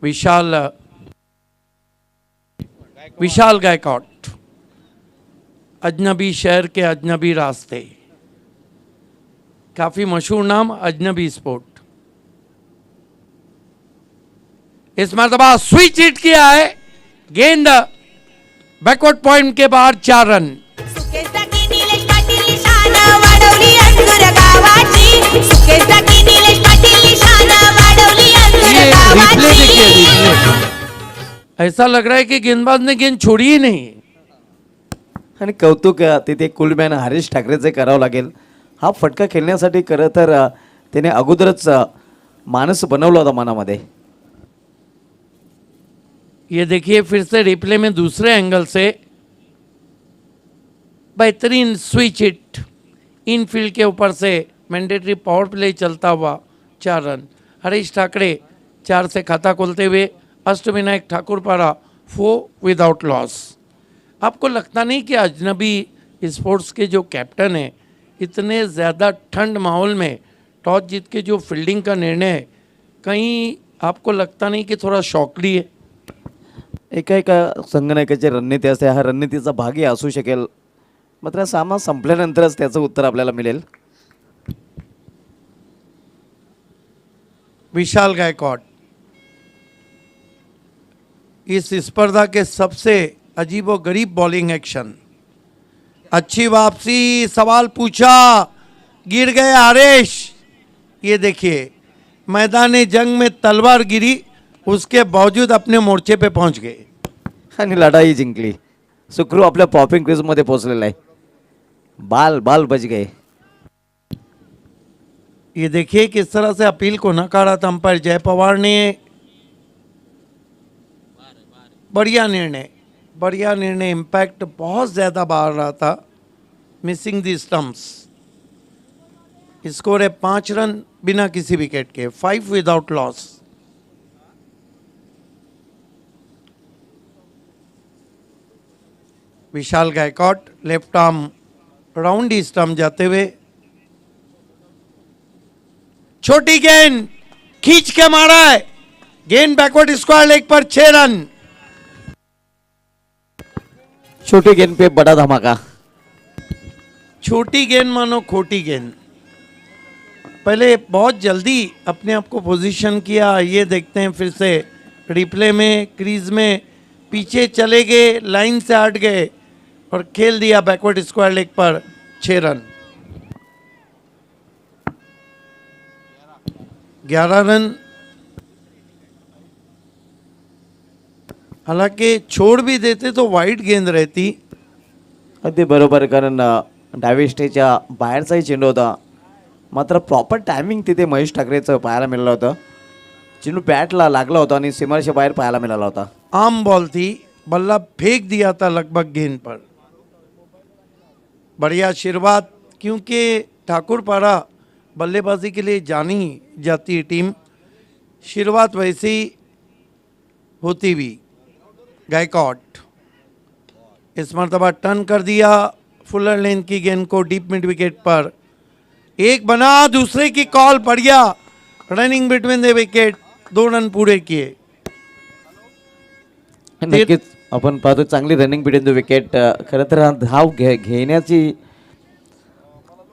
विशाल गायकॉड, अजनबी शहर के अजनबी रास्ते, काफी मशहूर नाम, अजनबी स्पोर्ट। इस मरतबा स्विच हिट किया है, गेंद बैकवर्ड पॉइंट के बाहर 4 रन। रिप्ले देखिए, रिप्ले ऐसा लग रहा है कि गेंदबाज ने गेंद छोड़ी ही नाही। आणि कौतुक तिथे कुलमॅन हरीश ठाकरेचे करावं लागेल। हा फटका खेळण्यासाठी खरं तर त्याने अगोदरच मानस बनवला होता मनामध्ये। ये देखिए फिर से रिप्ले में दूसरे एंगल से बेहतरीन स्विच हिट, इनफील्ड के ऊपर से मैंडेटरी पावर प्ले चलता हुआ 4 रन। हरीश ठाकरे 4 से खाता खोलते हुए अष्टविनायक ठाकुरपारा 4 विदाउट लॉस। आपको लगता नहीं कि अजनबी स्पोर्ट्स के जो कैप्टन हैं इतने ज़्यादा ठंड माहौल में टॉस जीत के जो फील्डिंग का निर्णय है, कहीं आपको लगता नहीं कि थोड़ा शॉकली है? एका संगणकाची रणनीती असते, हा रणनीतीचा भागही असू शकेल, मात्र सामना संपल्यानंतरच त्याचं उत्तर आपल्याला मिळेल। विशाल गायकॉड इस स्पर्धा के सबसे अजीब व गरीब बॉलिंग एक्शन। अच्छी वापसी, सवाल पूछा, गिर गए हरीश। ये देखिए मैदान जंग में तलवार गिरी, उसके बावजूद अपने मोर्चे पे पहुंच गए आणि लढाई जिंकली। सुखरू आपल्या पॉपिंग क्रीज मध्ये पोहोचलेला आहे। बाल बाल बच गए। ये देखिए किस तरह से अपील को नकारा था अंपायर जय पवार ने। बढ़िया निर्णय, इम्पैक्ट बहुत ज़्यादा बाहर रहा था, मिसिंग दी स्टम्प्स। स्कोर है 5 रन बिना किसी विकेट के, 5 विदाउट लॉस। विशाल गायकॉड लेफ्ट आर्म राउंड ही स्टम्प जाते हुए, छोटी गेंद खींच के मारा है, गेंद बैकवर्ड स्क्वायर लेग पर 6 रन। छोटी गेंद पे बड़ा धमाका। छोटी गेंद मानो खोटी गेंद। पहले बहुत जल्दी अपने आप को पोजीशन किया, ये देखते हैं फिर से रिप्ले में, क्रीज में पीछे चले गए, लाइन से हट गए और खेल दिया बैकवर्ड स्क्वायर लेग पर 6 रन। 11 रन। हालांकि छोड़ भी देते तो वाईड गेंद रहती। अगदी बरोबर, कारण डावी स्टेजच्या बाहेरचाही चेंडू होता, मात्र प्रॉपर टायमिंग तिथे महेश ठाकरेचं पाहायला मिळालं होतं। चेंडू बॅटला लागला होता आणि सीमारेषे बाहेर पाहायला मिळाला होता। आम बॉल थी, बल्ला फेंक दिया था लगभग गेंद पर। बढ़िया शुरुआत, क्योंकि ठाकुरपारा बल्लेबाजी के लिए जानी जाती है टीम, शुरुआत वैसी होती भी। गायकॉड इस मरतबा टर्न कर दिया फुलर लेन की गेंद को डीप मिड विकेट पर। एक बना, दूसरे की कॉल, बढ़िया running between the wicket, 2 run पूरे किए। नक्कीच आपण पाहतो चांगली रनिंग बिटवीन द विकेट। खरं तर धाव घेण्याची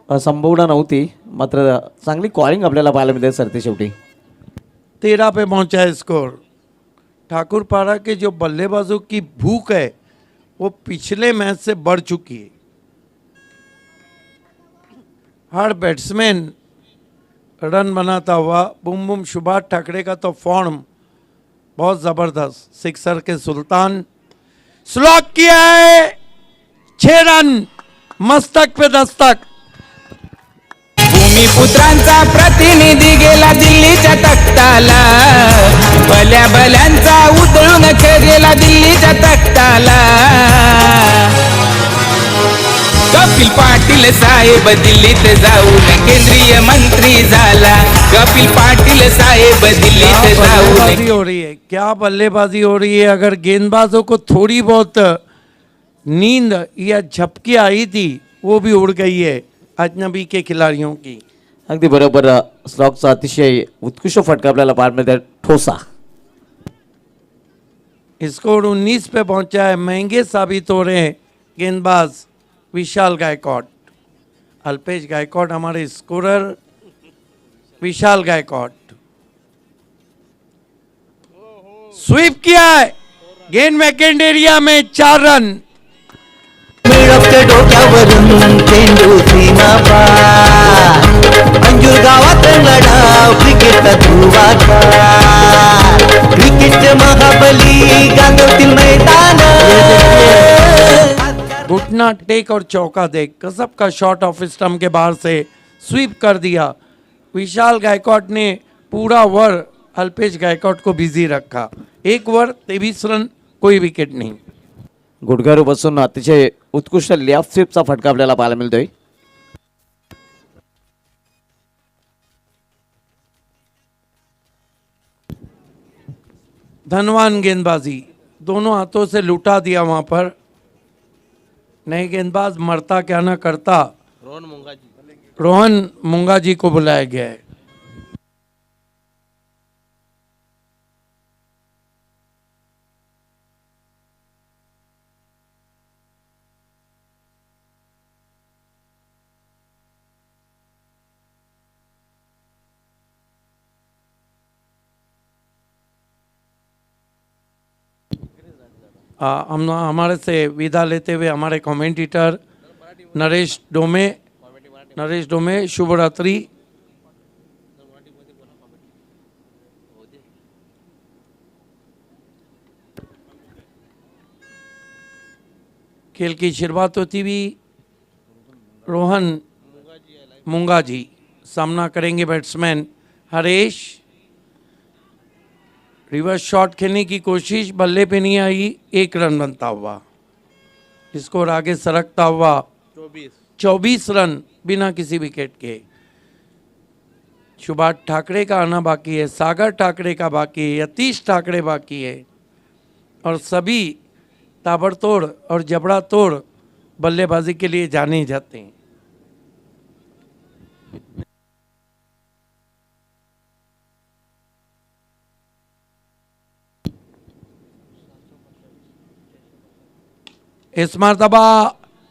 संभावना नव्हती, मात्र चांगली कॉलिंग आपल्याला पाहायला मिळते सरते शेवटी। 13 पे पहुंचा है स्कोर। ठाकुरपारा के जो बल्लेबाजों की भूख है वो पिछले मैच से बढ़ चुकी है। हर बैट्समैन रन बनाता हुआ, बुम बुम सुभाष ठाकरे का तो फॉर्म बहुत ज़बरदस्त। सिक्सर के सुल्तान स्लॉक किया है, 6 रन, मस्तक पे दस्तक। भूमिपुत्रांचा प्रतिनिधी गेला दिल्लीच्या तख्ताला, भल्या भल्यांचा उतळून गेला दिल्लीच्या तख्ताला। कपिल पाटील साहेब दिल्लीत जाऊन केंद्रीय मंत्री झाला। कपिल पाटील साहेब दिल्लीत जाऊन। हो रही है, क्या बल्लेबाजी हो रही है। अगर गेंदबाजों को थोड़ी बहुत नींद या झपकी आई थी वो भी उड़ गई है अजनबी के खिलाड़ियों की। अगदी बरोबर, स्लॉकचा अतिशय उत्कृष्ट फटका आपल्याला पाहायला मिळतो, ठोसा। स्कोर 19 पे पहुंचा है। महंगे साबित हो रहे हैं गेंदबाज विशाल गायकवाड। अल्पेश गायकवाड हमारे स्कोरर, विशाल गायकवाड स्वीप किया है, गेंद वेकेंड एरिया में 4 रन। मिळवते डोक्यावरून चेंडू सीमा पार अंजूर गावात लढाव क्रिकेट ध्रुवाचा क्रिकेटचे महाबली गांधवतील मैदान घुटना टेक और चौका देख कसब का शॉट ऑफ स्टंप के बाहर से स्वीप कर दिया। विशाल गायकवाड ने पूरा ओवर अल्पेश गायकवाड को बिजी रखा। 1 ओवर 23 रन, कोई विकेट नहीं। गुडघ्यावर बसून अतिशय उत्कृष्ट लेफ्ट स्वीपचा फटका आपल्याला पाहायला मिळतोय। धनवान गेंदबाजी, दोनों हाथों से लुटा दिया वहां पर। नए गेंदबाज मरता क्या ना करता, रोहन मुंगा जी को बुलाया गया है। हम हमारे से विदा लेते हुए हमारे कमेंटेटर नरेश डोमे शुभ रात्रि। खेल की शुरुआत होती हुई रोहन मुंगा जी, सामना करेंगे बैट्समैन हरेश। रिवर्स शॉट खेलने की कोशिश, बल्ले पे नहीं आई, 1 रन बनता हुआ। स्कोर आगे सरकता हुआ 24 रन बिना किसी विकेट के। सुभाष ठाकरे का आना बाकी है, सागर ठाकरे का बाकी है, यतीश ठाकरे बाकी है और सभी ताबड़तोड़ और जबड़ा तोड़ बल्लेबाजी के लिए जाने जाते हैं। इस मरतबा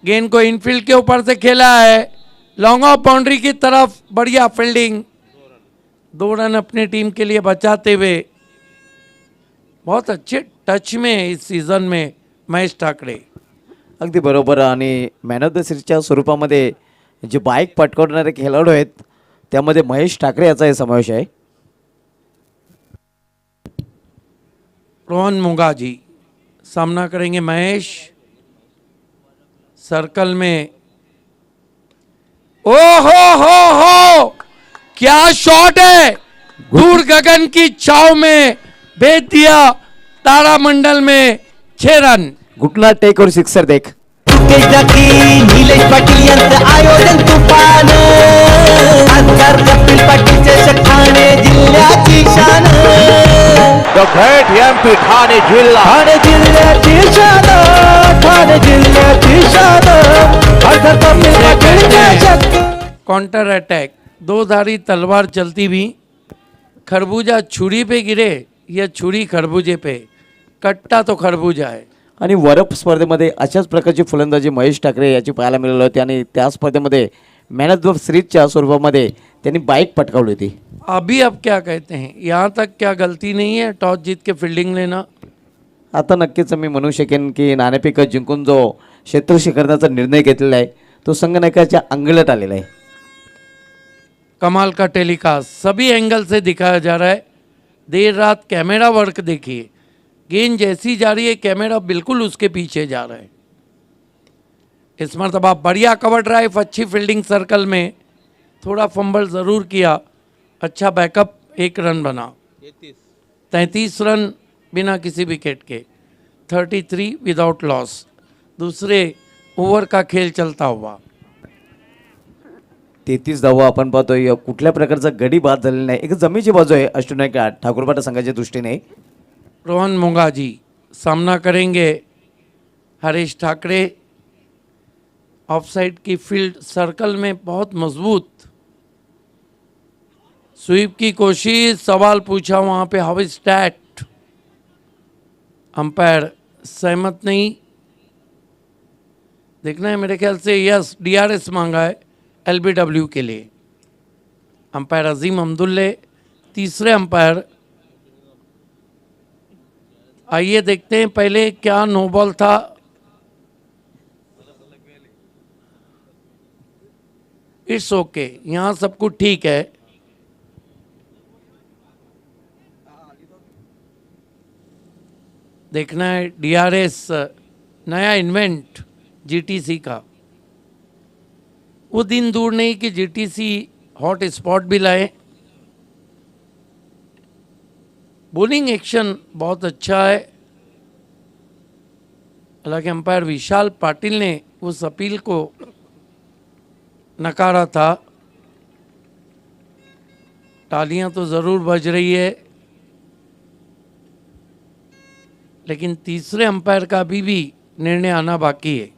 गेंद को इनफील्ड के ऊपर से खेला है, लॉन्ग ऑफ बाउंड्री की तरफ, बढ़िया फील्डिंग। 2 रन अपनी टीम के लिए बचाते हुए बहुत अच्छे टच में इस सीझन में महेश ठाकरे। अगदी बरोबर। आणि मॅन ऑफ द सिरीजच्या स्वरूपामध्ये जे बाईक पटकावणारे खेळाडू आहेत त्यामध्ये महेश ठाकरे याचाही समावेश आहे। रोहन मुंगा जी सामना करेंगे महेश। सर्कल में ओ हो क्या शॉट है, दूर गगन की छाव में भेज दिया तारामंडल में 6 रन। घुटना टेक और सिक्सर देख। मुकेश जाती निलेश पाटील यांचं आयोजन तुफान खासदार कपिल पाटीलचे ठाणे जिल्ह्याची शान The great MP ठाणे जिल्हा ठाणे जिल्ह्याची शान ठाणे जिल्ह्याची शान खासदार कपिल पाटीलच्या शक्ती काउंटर अटैक, 2 धारी तलवार चलती हुई, खरबूजा छुरी पे गिरे या छुरी खरबूजे पे, कट्टा तो खरबूजा है। आणि वरप स्पर्धेमध्ये अशाच प्रकारची फलंदाजी महेश ठाकरे याची पाहायला मिळाली होती आणि त्या स्पर्धेमध्ये मॅन ऑफ द सिरीजच्या स्वरूपामध्ये त्यांनी बाईक पटकावली होती। अभी अब क्या कहते हैं, यहाँ तक क्या गलती नहीं है टॉस जीत के फील्डिंग लेना? आता नक्कीच मी म्हणू शकेन की नाणेफेक जिंकून जो क्षेत्ररक्षण करण्याचा निर्णय घेतलेला आहे तो संगणकाच्या अंगलट आलेला आहे। कमाल का टेलीकास्ट, सभी एंगल से दिखाया जा रहा है। देर रात कैमरा वर्क देखिए, गेंद जैसी जा रही है कैमरा बिल्कुल उसके पीछे जा रहा है। इस मरतबा बढ़िया कवर ड्राइव, अच्छी फील्डिंग सर्कल में, थोड़ा फंबल ज़रूर किया, अच्छा बैकअप, 1 रन बना। 33 रन बिना किसी विकेट के, 33 विदाउट लॉस। दूसरे ओवर का खेल चलता हुआ 33 धावा आपण पाहतोय, कुठल्या प्रकारचा गडी बाद झालेला नाही। एक जमीची बाजू आहे अष्टनायक ठाकूरपाटा संघाच्या दृष्टीने। रोहन मुंगा जी सामना करेंगे हरीश ठाकरे। ऑफसाइड की फील्ड सर्कल में बहुत मजबूत, स्वीप की कोशिश, सवाल पूछा वहां पे, हाउ इज दैट? अंपायर सहमत नहीं। देखना है मेरे ख्याल से यस DRS मांगा है LBW के लिए। अंपायर अजीम अब्दुल्ले तीसरे अंपायर। आइए देखते हैं पहले क्या नो बॉल था। इट्स ओके, यहाँ सब कुछ ठीक है। देखना है DRS नया इन्वेंट GTC का। वो दिन दूर नहीं कि GTC हॉट स्पॉट भी लाए। बॉलिंग एक्शन बहुत अच्छा है। हालांकि अंपायर विशाल पाटिल ने उस अपील को नकारा था। तालियां तो ज़रूर बज रही है, लेकिन तीसरे अंपायर का अभी भी निर्णय आना बाकी है।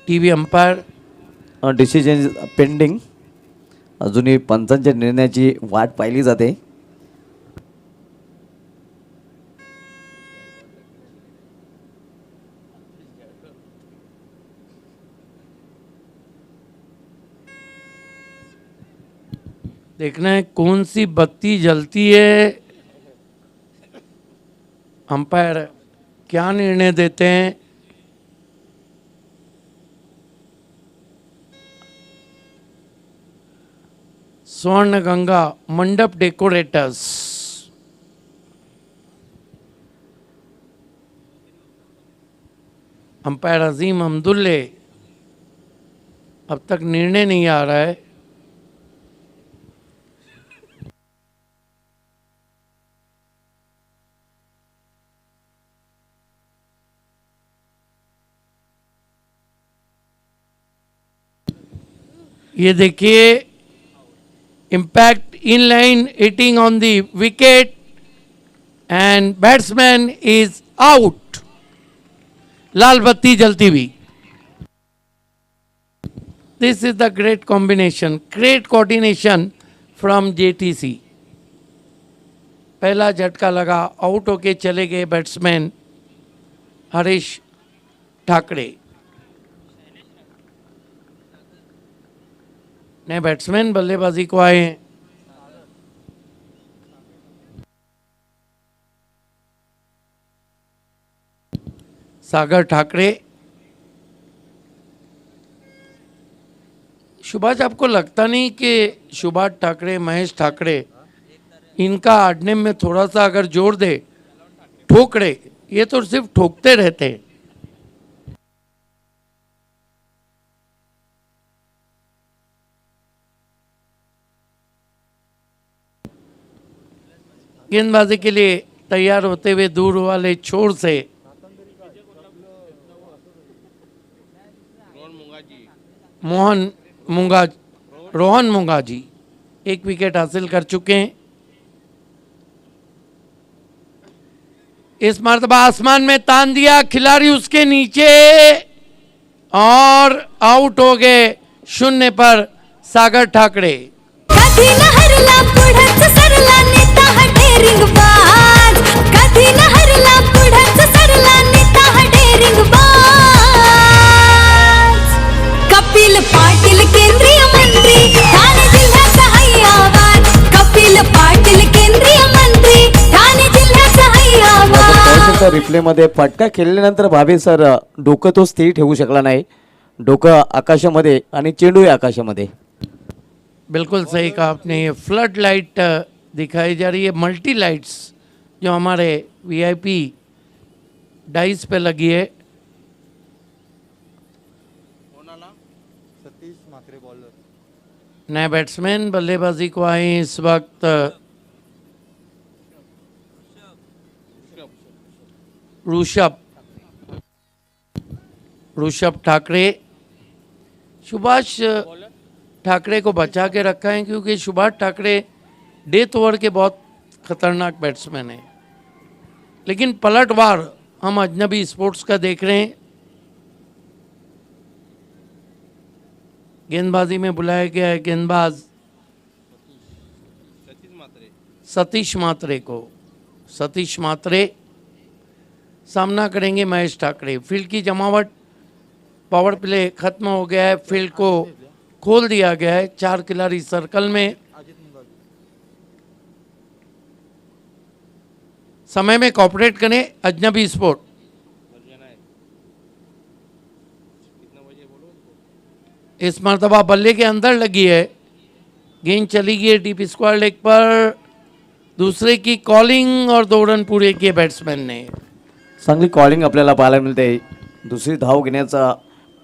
टीव्ही अंपायर डिसिजन पेंडिंग, अजूनही पंचांच्या निर्णयाची वाट पाहिली जाते. देखना है कौन सी बत्ती जलती है, अंपायर क्या निर्णय देते हैं। स्वर्ण गंगा मंडप डेकोरेटर्स, अंपायर अजीम अब्दुल्ले, अब तक निर्णय नहीं आ रहा है। ये देखिए impact in line hitting on the wicket and batsman is out. लाल बत्ती जलती हुई। This is the great combination, great coordination from JTC। पहला झटका लगा, आउट होके चले गए बैट्समैन हरीश ठाकरे। नए बैट्समैन बल्लेबाजी को आए हैं। सागर ठाकरे। सुभाष, आपको लगता नहीं कि सुभाष ठाकरे, महेश ठाकरे, इनका आडनेम में थोड़ा सा अगर जोड़ दे, ठोकरे, ये तो सिर्फ ठोकते रहते हैं। गेंदबाजी के लिए तैयार होते हुए दूर वाले छोर से रोहन मुंगाजी एक विकेट हासिल कर चुके हैं। इस मर्तबा आसमान में तान दिया, खिलाड़ी उसके नीचे और आउट हो गए। 0 पर सागर ठाकरे। कधी न हरला पुढंच सरला नेता हा डेरिंगबाज, कधी न हरला पुढंच सरला नेता हा डेरिंगबाज। कपिल पाटील केंद्रीय मंत्री, ठाणे जिल्ह्याचा हाय आवाज। कपिल पाटील केंद्रीय मंत्री, ठाणे जिल्ह्याचा हाय आवाज। रिप्ले मध्ये फटका खेळल्यानंतर भावे सर डोकं तो स्थिर ठेवू शकला नाही. डोकं आकाशामध्ये आणि चेंडूही आकाशामध्ये. बिल्कुल सही कहा आपने। ये फ्लड लाइट दिखाई जा रही है, मल्टी लाइट्स जो हमारे VIP डाइस पे लगी है। नए बैट्समैन बल्लेबाजी को आए हैं इस वक्त। ऋषभ ठाकरे। सुभाष ठाकरे को बचा के रखा है क्योंकि सुभाष ठाकरे डेथ ओवर के बहुत खतरनाक बैट्समैन हैं, लेकिन पलटवार हम अजनबी स्पोर्ट्स का देख रहे हैं। गेंदबाजी में बुलाया गया है गेंदबाज सतीश मात्रे को। सतीश मात्रे सामना करेंगे महेश ठाकरे। फील्ड की जमावट, पावर प्ले खत्म हो गया है, फील्ड को खोल दिया गया है। 4 खिलाड़ी सर्कल में, समय में कॉपरेट करें अजनबी स्पोर्ट। इस मरतबा बल्ले के अंदर लगी है, गेंद चली गई है डीप स्क्वायर लेग पर। दूसरे की कॉलिंग और 2 रन पूरे किए बैट्समैन ने। चांगली कॉलिंग आपल्याला पाहायला मिळते। दुसरी धाव घेण्याचा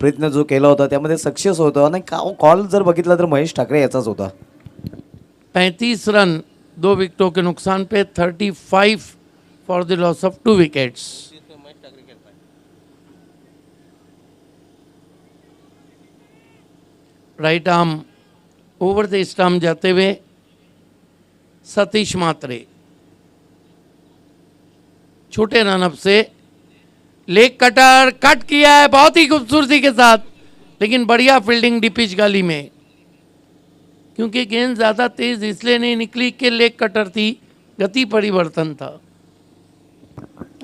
प्रयत्न जो केला होता त्यामध्ये सक्सेस होतो आणि कॉल जर बघितला तर महेश ठाकरे याचाच होता। 35 रन 2 विकेटों के नुकसान पे, 35 for the loss of 2 wickets. Right arm over the stump जाते हुए सतीश मात्रे छोटे रनअप से लेग कटर कट किया है बहुत ही खूबसूरती के साथ, लेकिन बढ़िया फील्डिंग डिपिच गली में, क्योंकि गेंद ज़्यादा तेज इसलिए नहीं निकली कि लेग कटर थी, गति परिवर्तन था।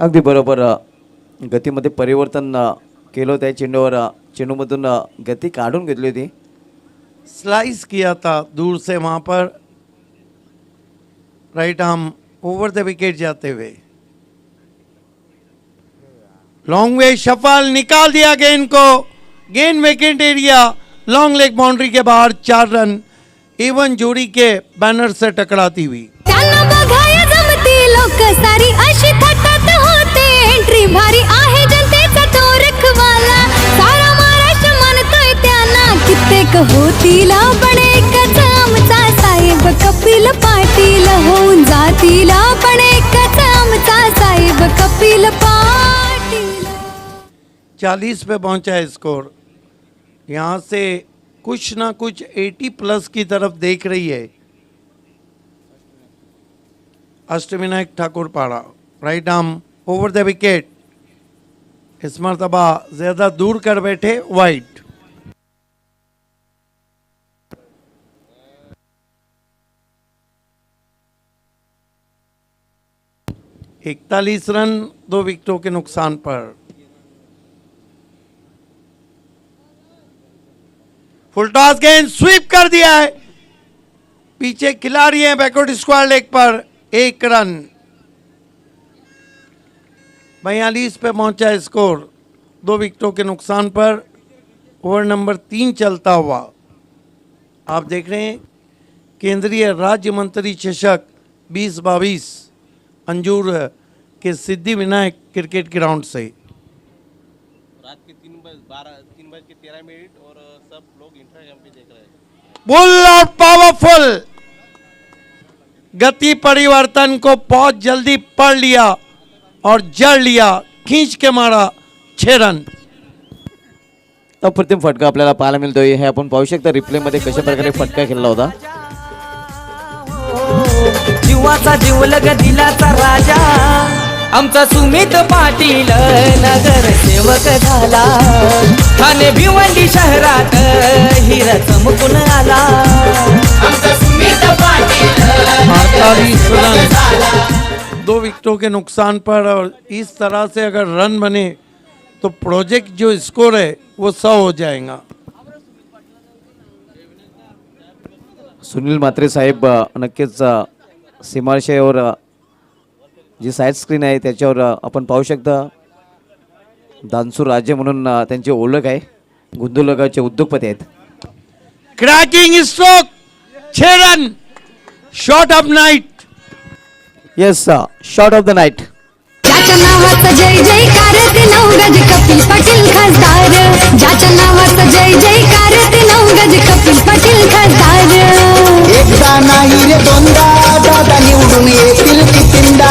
अगदी बरोबर, गतीमध्ये परिवर्तन केलं त्या चेंडूवर, चेंडूमधून गती काढून घेतली होती। स्लाइस किया था दूर से वहां पर, right arm over the wicket जाते हुए। लॉन्ग वे शफल निकाल दिया गेंद को, गेंद wicket area, long leg boundary के बाहर। 4 रन एवन जोड़ी के बैनर से टकराती हुई। त्यांना बघाया जमती लोक सारी अशी थटात होते, एंट्री भारी आहे जनतेचा तो रखवाला, सारा महाराष्ट्र मानतोय त्यांना, कित्येक होतील पण एकच आमचा साहेब कपिल पाटील, होऊन जातील पण एकच आमचा साहेब कपिल पाटील। 40 पे पहुंचा है स्कोर। यहाँ से कुछ ना कुछ 80 प्लस की तरफ देख रही है Ashtavinayak Thakur Pada. Right arm over the wicket, इस मरतबा ज्यादा दूर कर बैठे वाइड। इकतालीस रन 2 विकेटों के नुकसान पर। फुल टॉस गेंद स्वीप कर दिया है, पीछे खिलाड़ी हैं बैकवर्ड स्क्वायर लेग पर। 1 रन, 42 पे पहुंचा है स्कोर 2 विकेटों के नुकसान पर। ओवर नंबर 3 चलता हुआ आप देख रहे हैं केंद्रीय राज्य मंत्री चषक 2022 अंजूर के सिद्धि विनायक क्रिकेट ग्राउंड से। रात के 3:13 और सब लोग इंट्रा कैंप पे देख रहे हैं। बुल और पावरफुल, गति परिवर्तन को बहुत जल्दी पढ़ लिया और जड़ लिया, खींच के मारा 6 रन। अप्रतिम फटका आपल्याला पाहायला मिळतोय। हे आपण पाहू शकता रिप्ले मध्ये कशा प्रकारे फटका खेळला होता। जीवाचा जीवलग दिलाचा राजा आमचा सुमित पाटील नगर सेवक झाला, ठाणे भिवंडी शहरात हिरा चमकून आला, आमचा सुमित पाटील 48 रन 2 विकेटों के नुकसान पर। और इस तरह से अगर रन बने तो प्रोजेक्ट जो स्कोर है वो 100 हो जाएगा। सुनील म्हात्रे साहेब नक्कीच सीमारेषेवर जी साईड स्क्रीन आहे त्याच्यावर आपण पाहू शकता दानसू राज्य म्हणून त्यांची ओळख आहे। गुंदुलगावचे उद्योगपती आहेत। Cracking stroke 6 run, shot of Knight. Yes, shot of the night. ज्याच्या नावाचा जय जयकार ते 9 गज कपिल पाटील खासदार, ज्याच्या नावाचा जय जयकार ते 9 गज कपिल पाटील खासदार। एकदा नाही रे दोनदा दादा निवडून येतील कितींदा,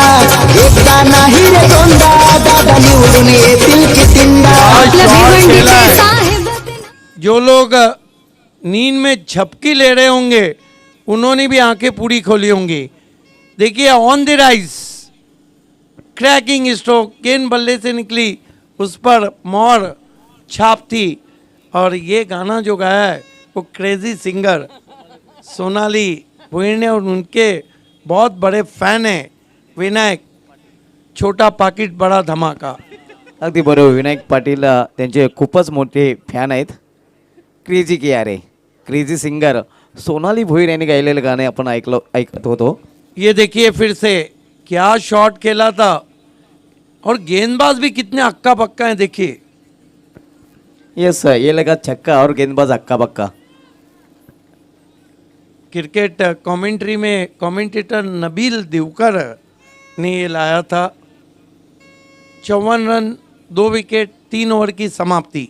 एकदा नाही रे दोनदा दादा निवडून येतील कितींदा। आपल्या भिवंडीचे साहेब जो लोग नींद में झपकी ले रहे होंगे उन्होंने भी आंखें पूरी खोली होंगी। देखिए on the rise, cracking stroke, गेंद बल्ले से निकली, उस पर मोर छाप थी। और ये गाना जो गाया है वो क्रेजी सिंगर सोनाली भुईर ने, और उनके बहुत बड़े फैन हैं विनायक। छोटा पाकिट बड़ा धमाका. अगदी बरोबर. विनायक पाटील त्यांचे खूपच मोठे फॅन आहेत. क्रेझी के यारे, क्रेझी सिंगर सोनाली भोईर यांनी गायलेलं गाणे आपण ऐकत होतो. ये देखिए फिर से क्या शॉट खेला था और गेंदबाज भी कितने अक्का पक्का है देखिए. यस, ये लगा छक्का और गेंदबाज अक्का बक्का. क्रिकेट कमेंट्री में कमेंटेटर नबील देवकर ने ये लाया था. 54 रन 2 विकेट 3 ओवर की समाप्ति.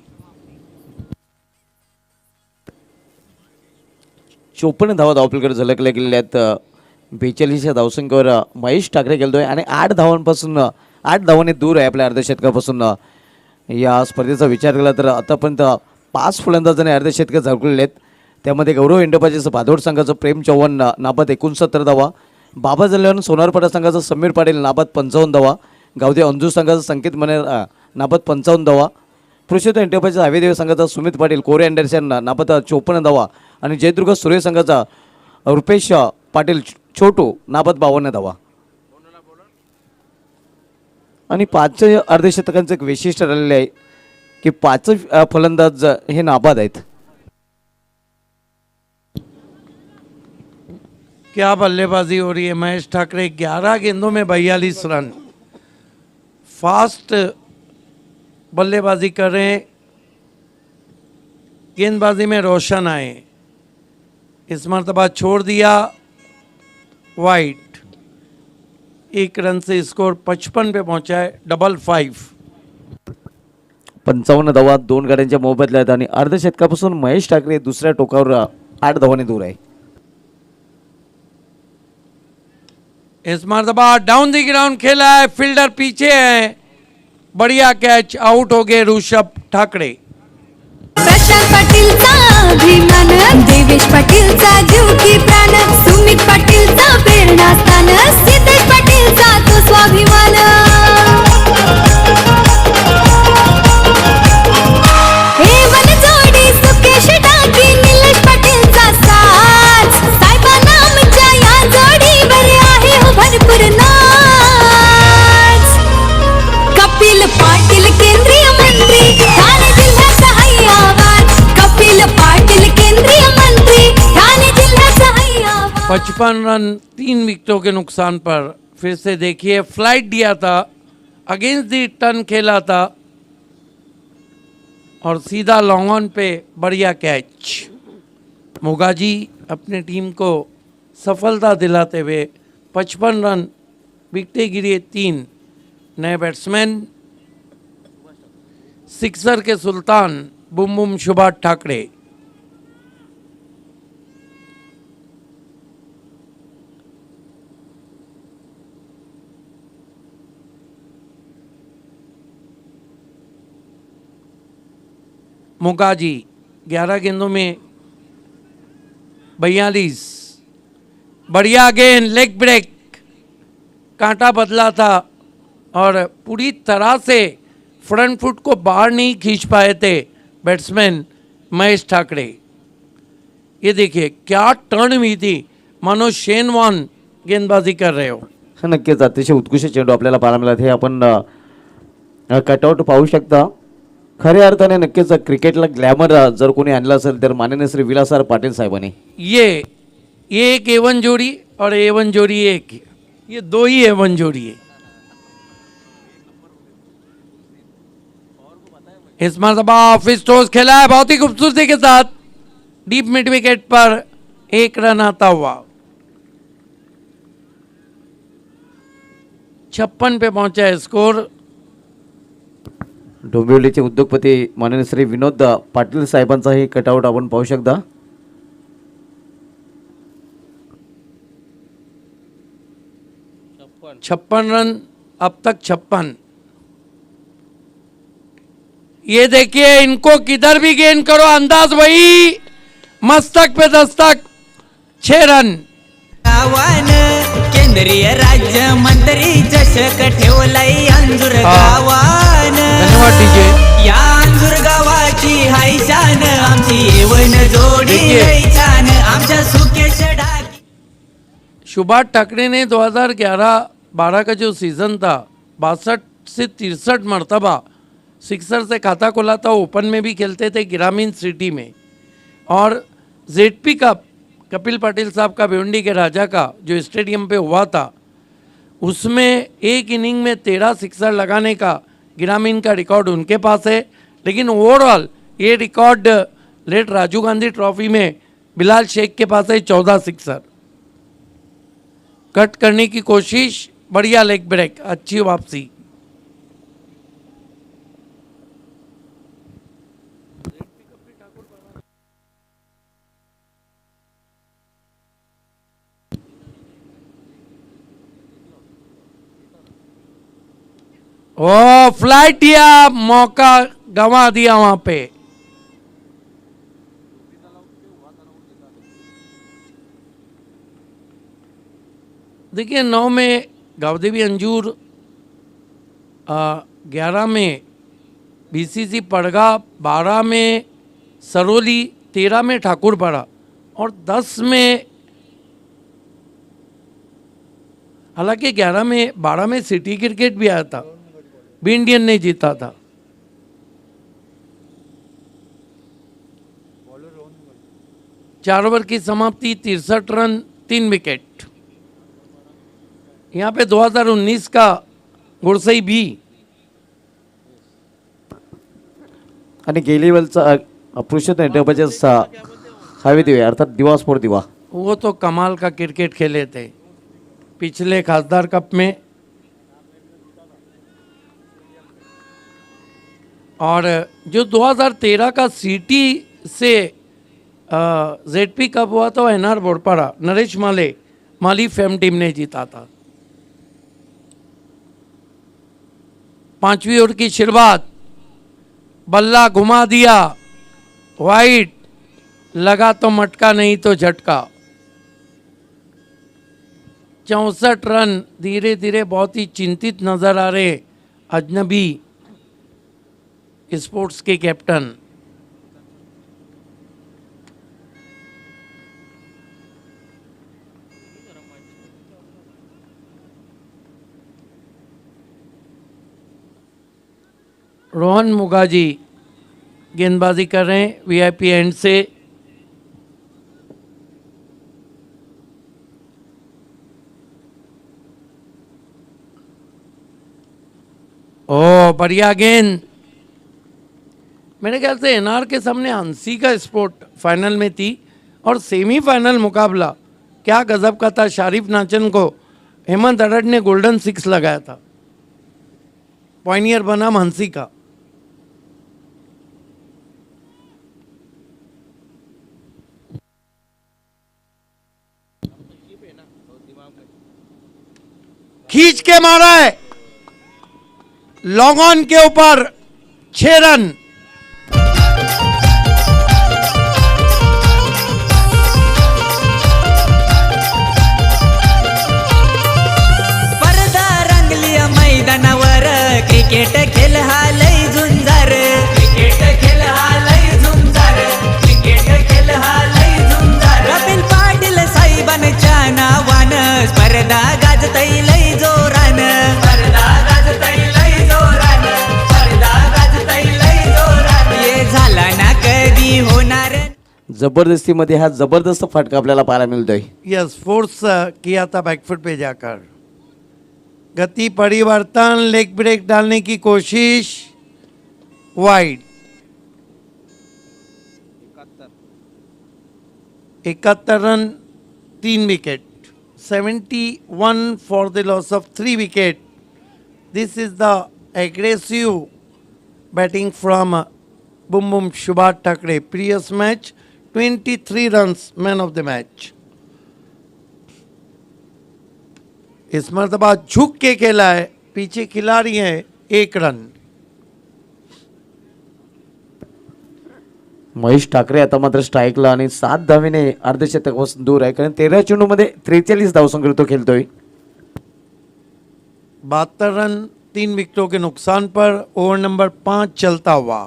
54 धावा धावपलीकडे झलकल्या गेलेल्या आहेत. 42 धावसंख्येवर महेश ठाकरे गेलतोय आणि 8 धावांनी दूर आहे आपल्या अर्धशतकापासून. या स्पर्धेचा विचार केला तर आतापर्यंत 5 फलंदाजांनी अर्धशतक झळकलेले आहेत. त्यामध्ये गौरव इंडोबाजीचं पाधोड संघाचं प्रेम चव्हाण नाबाद 69 धावा, बाबा जल्यावर सोनारपाडा संघाचं समीर पाटील नाबाद 55 धावा, गावदे अंजू संघाचं संकेत मने नाबाद 55 धावा, पुरुषोत्तम इंडोबाजीचा हवेदेव संघाचा सुमित पाटील, कोरे अँडरसन नाबाद 54 धावा आणि जयदुर्ग सूर्य संघाचा रुपेश पाटील छोटू नाबाद 52 धावा. आणि 5 अर्धशतकांचं एक वैशिष्ट्य राहिलेलं आहे की 5 फलंदाज हे नाबाद आहेत. क्या बल्लेबाजी हो रही है. महेश ठाकरे 11 गेंदों में 42 रन. फास्ट बल्लेबाजी कर रहे हैं. गेंदबाजी में रोशन आए. इस मरतबा छोड़ दिया वाइट. 1 रन से स्कोर 55 पे पहुंचा है. 55. 55 धावा 2 गाड्यांच्या मोबदल्यात आहेत आणि अर्धशतकापासून महेश ठाकरे दुसऱ्या टोकावर 8 धावांनी दूर आहे. इस मरतबा डाउन द ग्राउंड खेला है. फील्डर पीछे है. बढ़िया कैच. आउट हो गए ऋषभ ठाकरे. प्रशांत पाटीलचा अभिमान, देवेश पाटीलचा जीव की प्राण, सुमित पाटीलचा प्रेरणास्थान, सिद्धेश पाटीलचा तो स्वाभिमान. हे बनजोडी सुकेश टाकी, निलेश पाटीलचा साथ, साहेबांना आमच्या या जोडीवर आहे हो भरपूर नाच. कपिल पाटील केंद्रीय मंत्री, ठाणे जिल्ह्याचा हैयावान. कपिल पाटील केंद्रीय मंत्री, ठाणे जिल्ह्याचा हैयावान. 55 रन 3 विकेटों के नुकसान पर. फिर से देखिए फ्लाइट दिया था, अगेंस्ट दी टर्न खेला था और सीधा लॉन्ग ऑन पे बढ़िया कैच. मोगाजी अपने टीम को सफलता दिलाते हुए 55 रन, विकेटें गिरी 3. नए बैट्समैन सिक्सर के सुल्तान बुम बुम सुभाष ठाकरे. मुकाजी 11 गेंदों में 42. बढ़िया गेंद, लेग ब्रेक, कांटा बदला था और पूरी तरह से फ्रंट फुट को बाहर नहीं खींच पाए थे बैट्समैन महेश ठाकरे. ये देखिए क्या टर्न हुई थी, मानो शेन वॉर्न गेंदबाजी कर रहे हो. नक्कीच अतिशय उत्कृष्ट चेंडू आपल्याला पाहायला मिळत. हे आपण कटआउट पाहू शकता. खऱ्या अर्थाने नक्कीच क्रिकेटला ग्लॅमर जर कोणी आणलं असेल तर माननीय श्री विलासराव पाटील साहेबांनी. ये एक A1 जोड़ी और A1 जोड़ी एक, ये 2 ही A1 जोड़ी है. इस मरतबा ऑफिस टॉस खेला है बहुत ही खूबसूरती के साथ. डीप मिड विकेट पर 1 रन आता हुआ. 56 पे पहुंचा है स्कोर. डोंबिवलीचे उद्योगपती माननीय श्री विनोद पाटील साहेबांचा हे कटआउट आपण पाहू शकता. छप्पन रन अब तक 56. ये देखिए इनको किधर भी गेंद करो अंदाज वही, मस्तक पे दस्तक. 6 रन. गावान केंद्रीय राज्य मंत्री चषक ठेवलाय अंजूर गावान. धन्यवाद डीजे. या अंजूर गावाची हाय शान, आमची येवन जोडी लय छान, आमच्या सुकेश ढाकी. सुभाष ठाकरे ने 2011-12 का जो सीज़न था 62 से 63 मरतबा सिक्सर से खाता खोला था। ओपन में भी खेलते थे ग्रामीण सिटी में। और जेडपी कप कपिल पाटिल साहब का भिवंडी के राजा का जो स्टेडियम पे हुआ था, उसमें एक इनिंग में 13 सिक्सर लगाने का ग्रामीण का रिकॉर्ड उनके पास है। लेकिन ओवरऑल ये record late Rajiv Gandhi trophy में बिलाल शेख के पास है 14 सिक्सर। कट करने की कोशिश, बढ़िया लेग ब्रेक, अच्छी वापसी। ओ फ्लाइट या मौका गंवा दिया वहां पे। देखिए 9 में गावदेवी अंजूर, 11 में बीसीसी पड़गा, 12 में सरोली, 13 में ठाकुरपाड़ा और 10 में, हालांकि 11 में 12 में सिटी क्रिकेट भी आया था, बी इंडियन ने जीता था। चार ओवर की समाप्ति, 63 रन, 3 विकेट। यहाँ पे 2019 का गुरसई बी आणि गेली वेळचा पुरुषोत्तम डबजचा हवे दिवे अर्थात दिवा स्पोर्ट दिवा, वो तो कमाल का क्रिकेट खेले थे पिछले खासदार कप में। और जो 2013 का सिटी से जेडपी कप हुआ तो एनआर बोरपाड़ा, नरेश माली फेम टीम ने जीता था। 5वीं ओवर की शुरुआत, बल्ला घुमा दिया, वाइड लगा तो मटका नहीं तो झटका। 64 रन। धीरे धीरे बहुत ही चिंतित नजर आ रहे अजनबी स्पोर्ट्स के कैप्टन। रोहन मुगाजी गेंदबाजी कर रहे हैं वीआईपी एंड से। ओ बढ़िया गेंद। मेरे ख्याल से एनआर के सामने हंसी का स्पोर्ट फाइनल में थी और सेमीफाइनल मुकाबला क्या गजब का था। शारिफ नाचन को हेमंत अडड़ ने गोल्डन 6 लगाया था। पॉइनियर बनाम हंसी का। खींच के मारा है, लॉन्ग ऑन के ऊपर 6 रन। पर्दा रंगलिया मैदानावर क्रिकेट खेळ हा लय झुंजार, क्रिकेट खेळ हा लय झुंजार, क्रिकेट खेळ हा लय झुंजार। कपिल पाटील साहेबांच्या नावानं स्पर्धा गाजतय लय जोरान, स्पर्धा गाजतय लय जोरान, स्पर्धा गाजतय लय जोरान। ये झाला ना कधी होणार। जबरदस्तीमध्ये हा जबरदस्त फटका आपल्याला पाहायला मिळतोय। यस, फोर्स किया था बैकफुट पे जाकर। गति परिवर्तन, लेग ब्रेक डालने की कोशिश, wide. 71 run, 3 wicket. 71 for the loss of 3 wicket. This is the aggressive batting from boom boom Subhash Thackeray. Previous match 23 runs, man of the match. इस मरतबा झुक के खेला है, पीछे खिलाड़ी है 1 रन। महेश ठाकरे आता मात्र स्ट्राईकला आणि 7 धावेने अर्धशतकापासून दूर आहे, कारण 13 चेंडूमध्ये 43 धावसंख्येवर तो खेळतोय। 72 रन, 3 विकेटों के नुकसान पर ओवर नंबर 5 चलता हुआ।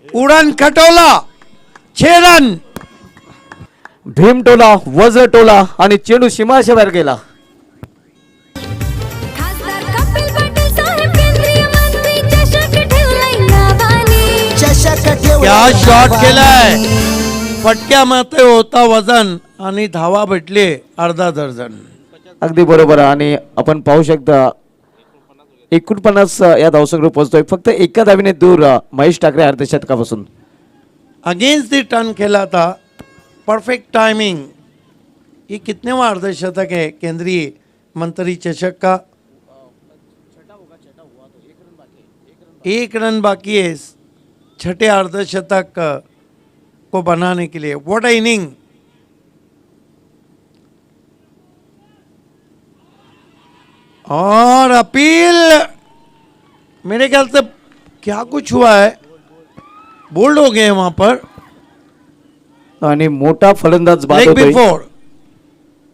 उड़न खटोला, 6 रन। भीमटोला, वज्रटोला आणि चेंडू सीमारेषेबाहेर गेला। ठेवला क्या शॉट नावानी. केलाय फटक्यामध्ये होता वजन आणि धावा भेटले अर्धा दर्जन. अगदी बरोबर आहे. आणि आपण पाहू शकता 49 या धावसंख्येवर पोहोचतोय. फक्त एका धावीने दूर महेश ठाकरे अर्धशतकापासून. अगेंस्ट द टर्न खेला था, परफेक्ट टाइमिंग. ये कितनेवा अर्धशतक है केंद्रीय मंत्री चषक का? 1 रन बाकी है छठे अर्धशतक को बनाने के लिए. What a inning. और अपील मेरे ख्याल से क्या कुछ हुआ है, बोल्ड हो गए वहां पर. आणि मोठा फलंदाज बाद लेग होतोय. बिफोर.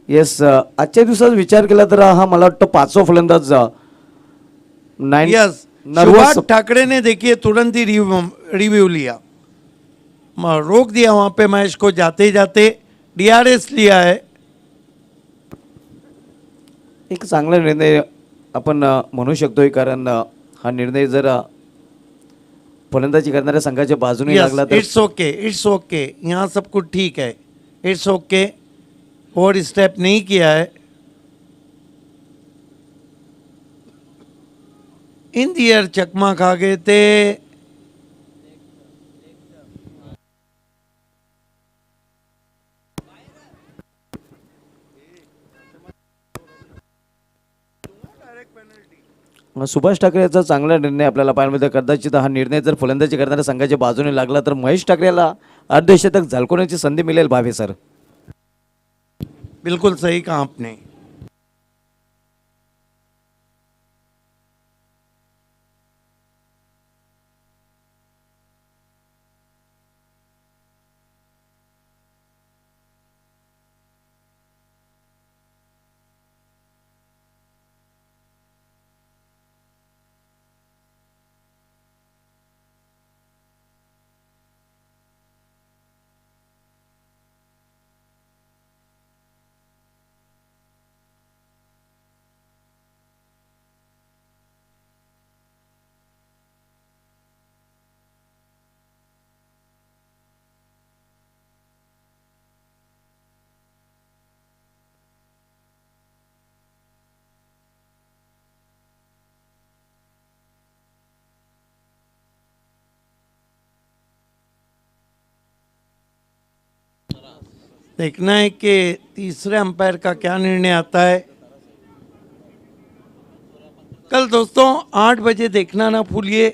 येस, आजच्या दिवसात विचार केला तर हा मला वाटतं 5वा फलंदाज. यस, नर्वस सुभाष ठाकरे ने देखिए तुरंत ही रिव्यू लिया, रोक दिया वहां पे मैच को जाते जाते. DRS लिया है. एक चांगला निर्णय आपण म्हणू शकतोय. कारण हा निर्णय जर फलंदाजी करणाऱ्या संघाच्या बाजूने लागला तर इट्स ओके, इट्स ओके. यहाँ सब कुछ ठीक है. It's okay. ओवर स्टेप नहीं किया है. इन दी एयर चकमा खा गए थे. सुभाष ठाकरे याचा चांगला निर्णय आपल्याला पाहायला मिळतो. कदाचित हा निर्णय जर फलंदाजी करणाऱ्या संघाच्या बाजूने लागला तर महेश ठाकरेला अर्धशतक झळकवण्याची संधी मिळेल. भावे सर, बिल्कुल सही कहा आपने. देखना है कि तीसरे अंपायर का क्या निर्णय आता है. कल दोस्तों 8 बजे देखना ना भूलिए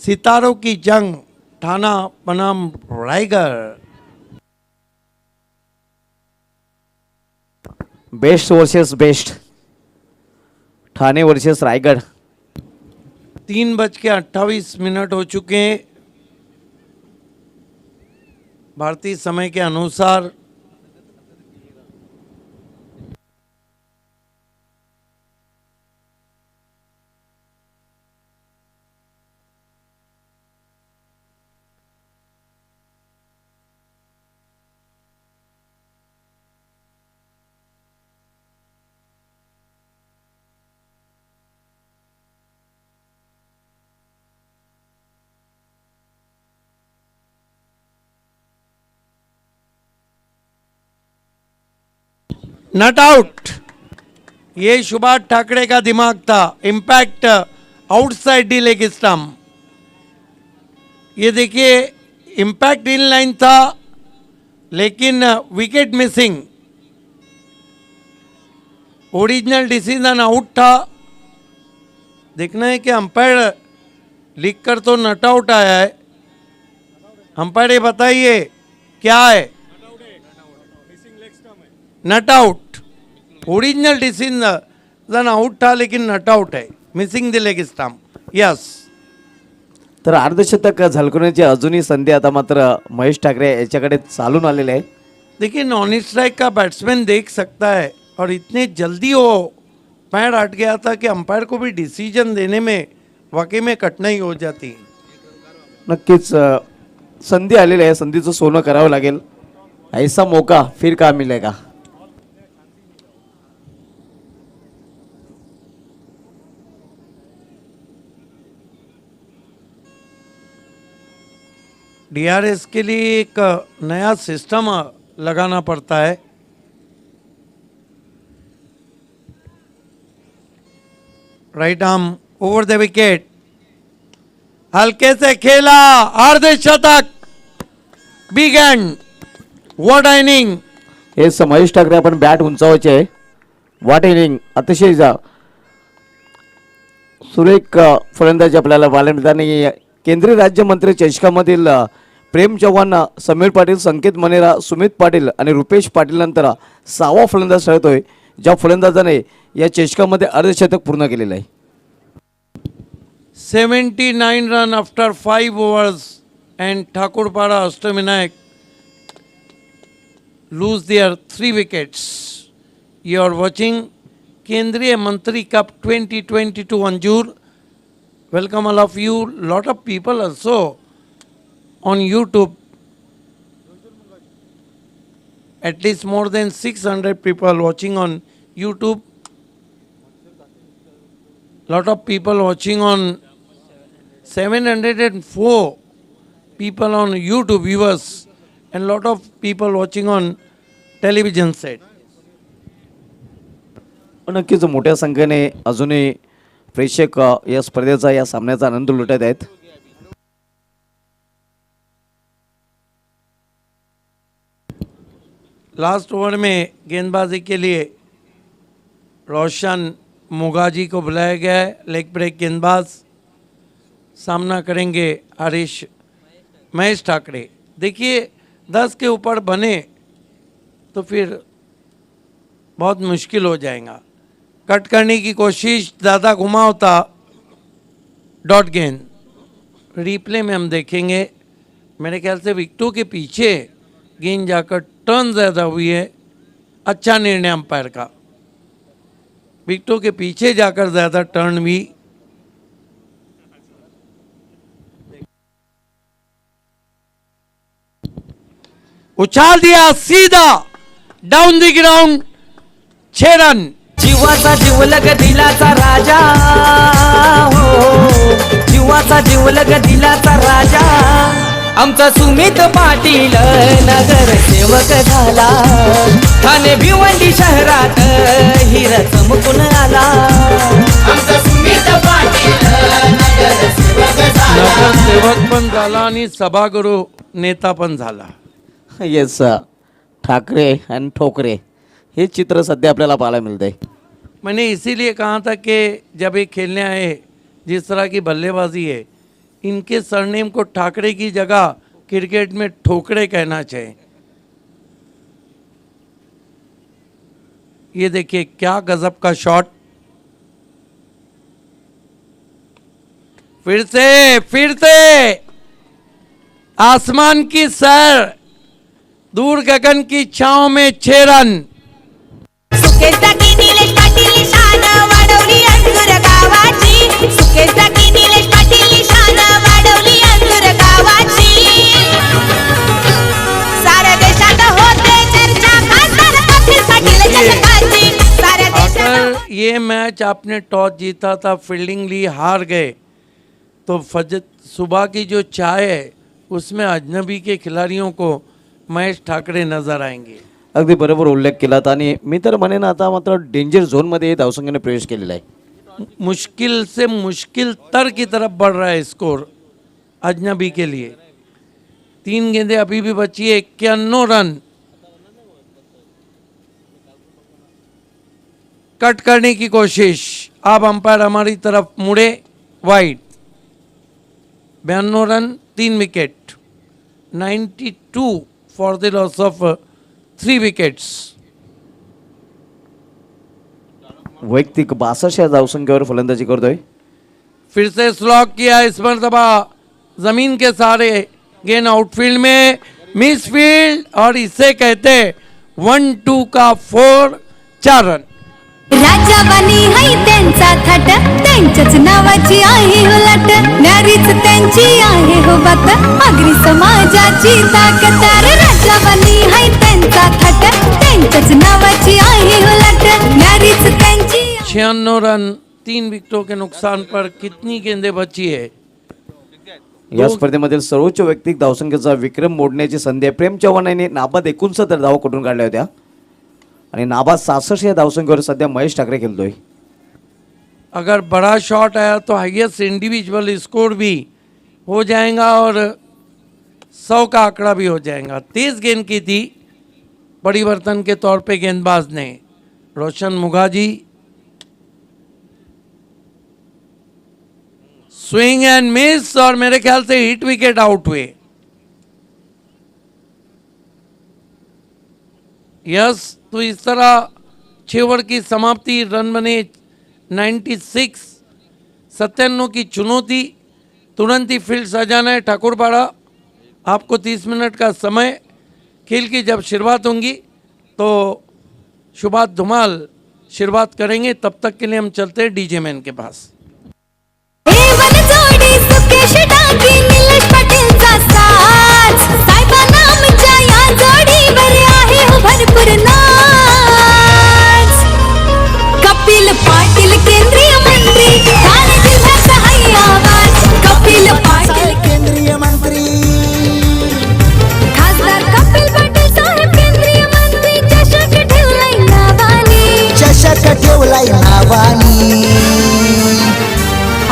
सितारों की जंग ठाना बनाम Raigarh. Best versus best, Thane versus Raigarh. 3:28 हो चुके हैं भारतीय समय के अनुसार. Not out. ये सुभाष ठाकरे का दिमाग था. Impact outside D leg stump. ये देखिए इम्पैक्ट इन लाइन था लेकिन wicket missing. Original decision out था. देखना है कि अंपायर लिख कर तो नॉट आउट आया है. अंपायर ये बताइए क्या है. Nut out. Original decision out था लेकिन नट आउट है. Missing the leg stump. Yes. तर अर्धशतक झळकवण्याची अजूनही संधी आता मात्र महेश ठाकरे याच्याकडे चालून आलेले आहे. देखिए नॉन स्ट्राइक का बैट्समैन देख सकता है और इतने जल्दी वो पैर हट गया था कि अंपायर को भी डिसीजन देने में वाकई में कठिनाई हो जाती. नक्कीच संधी आलेली आहे. संधीचं सोनं करावं लागेल. ऐसा मौका फिर का मिलेगा. डीआरएस के लिए एक नया सिस्टम लगाना पड़ता है। Right arm over the wicket, हल्के से खेला, अर्धशतक, बिग एंड, व्हाट इनिंग। हे महेश ठाकरे आपण बॅट उंचावायचे आहे. व्हॉट इनिंग, अतिशय सुरेख फलंदाजी आपल्याला पाहायला मिळतात. आणि केंद्रीय राज्यमंत्री चषकामधील प्रेम चव्हाण, समीर पाटील, संकेत मनेरा, सुमित पाटील आणि रुपेश पाटील नंतर 6वा फलंदाज ठरतोय, ज्या फलंदाजाने या चषकामध्ये अर्धशतक पूर्ण केलेलं आहे. 79 run after 5 overs and Thakurpara Ashtavinayak lose their 3 wickets. You are watching Kendriya Mantri Cup 2022 Anjur. Welcome all of you. Lot of people also on YouTube. At least more than 600 people watching on YouTube. Lot of people watching on 704 people on YouTube viewers and lot of people watching on television set. नक्कीच मोठ्या संख्येने अजूनही प्रेक्षक या स्पर्धेचा, या सामन्याचा आनंद लुटत आहेत. लास्ट ओवर में गेंदबाजी के लिए रोशन मुगाजी को बुलाया गया है. लेग ब्रेक गेंदबाज, सामना करेंगे हरीश महेश ठाकरे. देखिए 10 के ऊपर बने तो फिर बहुत मुश्किल हो जाएगा. कट करने की कोशिश, ज़्यादा घुमाव था, डॉट गेंद. रिप्ले में हम देखेंगे, मेरे ख्याल से विकेटों के पीछे गेंद जाकर टर्न ज़्यादा हुई है. अच्छा निर्णय अंपायर का, विकेटों के पीछे जाकर ज़्यादा टर्न हुई. उछाल दिया सीधा डाउन द ग्राउंड, 6 रन. जीवाचा जीवलग दिलाचा राजा हो, जीवाचा जीवलग दिलाचा राजा आमचा सुमित पाटील नगर सेवक झाला. ठाणे भिवंडी शहरात हिर चमकून आला. आमचा सुमित पाटील नगर सेवक झाला. नगरसेवक पण झाला आणि सभागृह नेता पण झाला. येस, ठाकरे आणि ठोकरे हे चित्र सध्या आपल्याला पाहायला मिळतंय. मैंने इसीलिए कहा था कि जब ये खेलने आए, जिस तरह की बल्लेबाजी है, इनके सरनेम को ठाकरे की जगह क्रिकेट में ठोकरे कहना चाहिए. ये देखिए क्या गजब का शॉट. फिर से आसमान की सैर, दूर गगन की छांव में 6 रन. सुकेसाठी निलेश पाटील शान वाढवली अंजूर गावाची. सुकेसाठी निलेश पाटील शान वाढवली अंजूर गावाची. साऱ्या देशात होते चर्चा खासदार कपिल पाटील चषकाची. साऱ्या देशात अगर ये मैच आपने टॉस जीता था, फील्डिंग ली, हार गए, तो सुबह की जो चाय है उसमें अजनबी के खिलाड़ियों को महेश ठाकरे नजर आएंगे. अगदी बरोबर उल्लेख केलात. आणि मी तर म्हणेन आता मात्र डेंजर झोनमध्ये धावसंख्येने प्रवेश केलेला आहे. मुश्किल से मुश्किल तर की तरफ बढ़ रहा है स्कोर अजनबी के लिए. 3 गेंदें अभी भी बची है, 51 रन. कट करने की कोशिश, अब अंपायर हमारी तरफ मुड़े, wide. 52 run, 3 wicket. 92 for the loss of 3 wickets. वैयक्तिक 62 या धावसंख्येवर फलंदाजी करतोय. फिर से स्लॉक किया, इस मरतबा जमीन के सहारे, गेंद आउटफील्ड में, मिस फील्ड, और इसे कहते 1-2 का 4 रन. राजावानी है त्यांचा थाट, त्यांच्याच नावाची आहे हो लाट. नारीच त्यांची आहे हो बात, आगरी समाजाची ताकद. राजावानी है त्यांचा थाट, त्यांच्याच नावाची आहे हो लाट. नारीच त्यांची. 96 रन, 3 विकेटों के नुकसान पर कितनी गेंदें बची है? या स्पर्धेमधील सर्वोच्च वैयक्तिक धावसंख्येचा विक्रम मोडण्याची संधी आहे. प्रेम चव्हाण यांनी नाबाद 69 धावा कुठून काढल्या होत्या आणि नाबाद 66 या धावसंख्येवर सध्या महेश ठाकरे खेळतोय. अगर बड़ा शॉट आया तो हाईएस्ट इंडिविजुअल स्कोर भी हो जाएगा और 100 का आंकड़ा भी हो जाएगा. तेज गेंद की थी परिवर्तन के तौर पे गेंदबाज ने. रोशन मुगाजी स्विंग एंड मिस और मेरे ख्याल से हिट विकेट आउट हुए. यस, तो इस तरह 6 ओवर की समाप्ति. रन बने 96. 97 की चुनौती. तुरंत ही फील्ड सजाना है ठाकुरपाड़ा. आपको 30 मिनट का समय. खेल की जब शुरुआत होंगी तो शुभात धुमाल शुरुआत करेंगे. तब तक के लिए हम चलते हैं डीजे मैन के पास. एवन जोडी सुकेश डाकी निलेश पाटीलचा साथ. साहेबा नामच्या या जोडीवर आहे हो भरपूर नाच. कपिल पाटील केंद्रीय मंत्री ठाणे जिल्ह्याचा हाय आवाज. कपिल पाटील केंद्रीय मंत्री खासदार कपिल पाटील साहेब केंद्रीय मंत्री. चषक ठेवलाय नावानी. चषक ठेवलाय नावानी.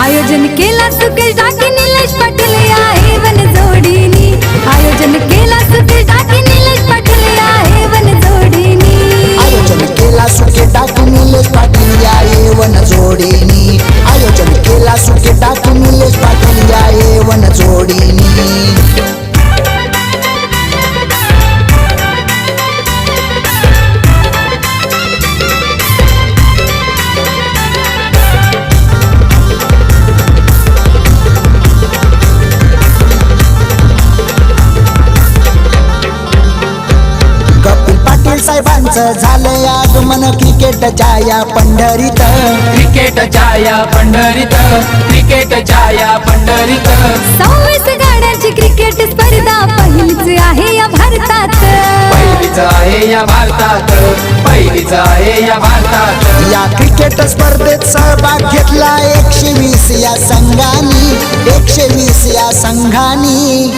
आयोजन केला सुकेश डाके निलेश पाटील या एवन जोडीनी. आयोजन केला सुकेश डाके निलेश पाटील या एवन जोडीनी. आयोजन केला सुके टाकू निलेश पाटील या एवन जोडीनी. आयोजन केला सुके टाकू निलेश पाटील या एवन जोडीनी. साहेबांचं झालंय आगमन क्रिकेटच्या या पंढरीत. क्रिकेटच्या या पंढरीत. क्रिकेटच्या या पंढरीत. 26 गाड्यांची क्रिकेट स्पर्धा पहिलीच आहे या भारतात. पहिलीच आहे या भारतात. पहिलीच आहे या भारतात. या क्रिकेट स्पर्धेत सहभाग घेतला 120 या संघांनी. 120 या संघांनी.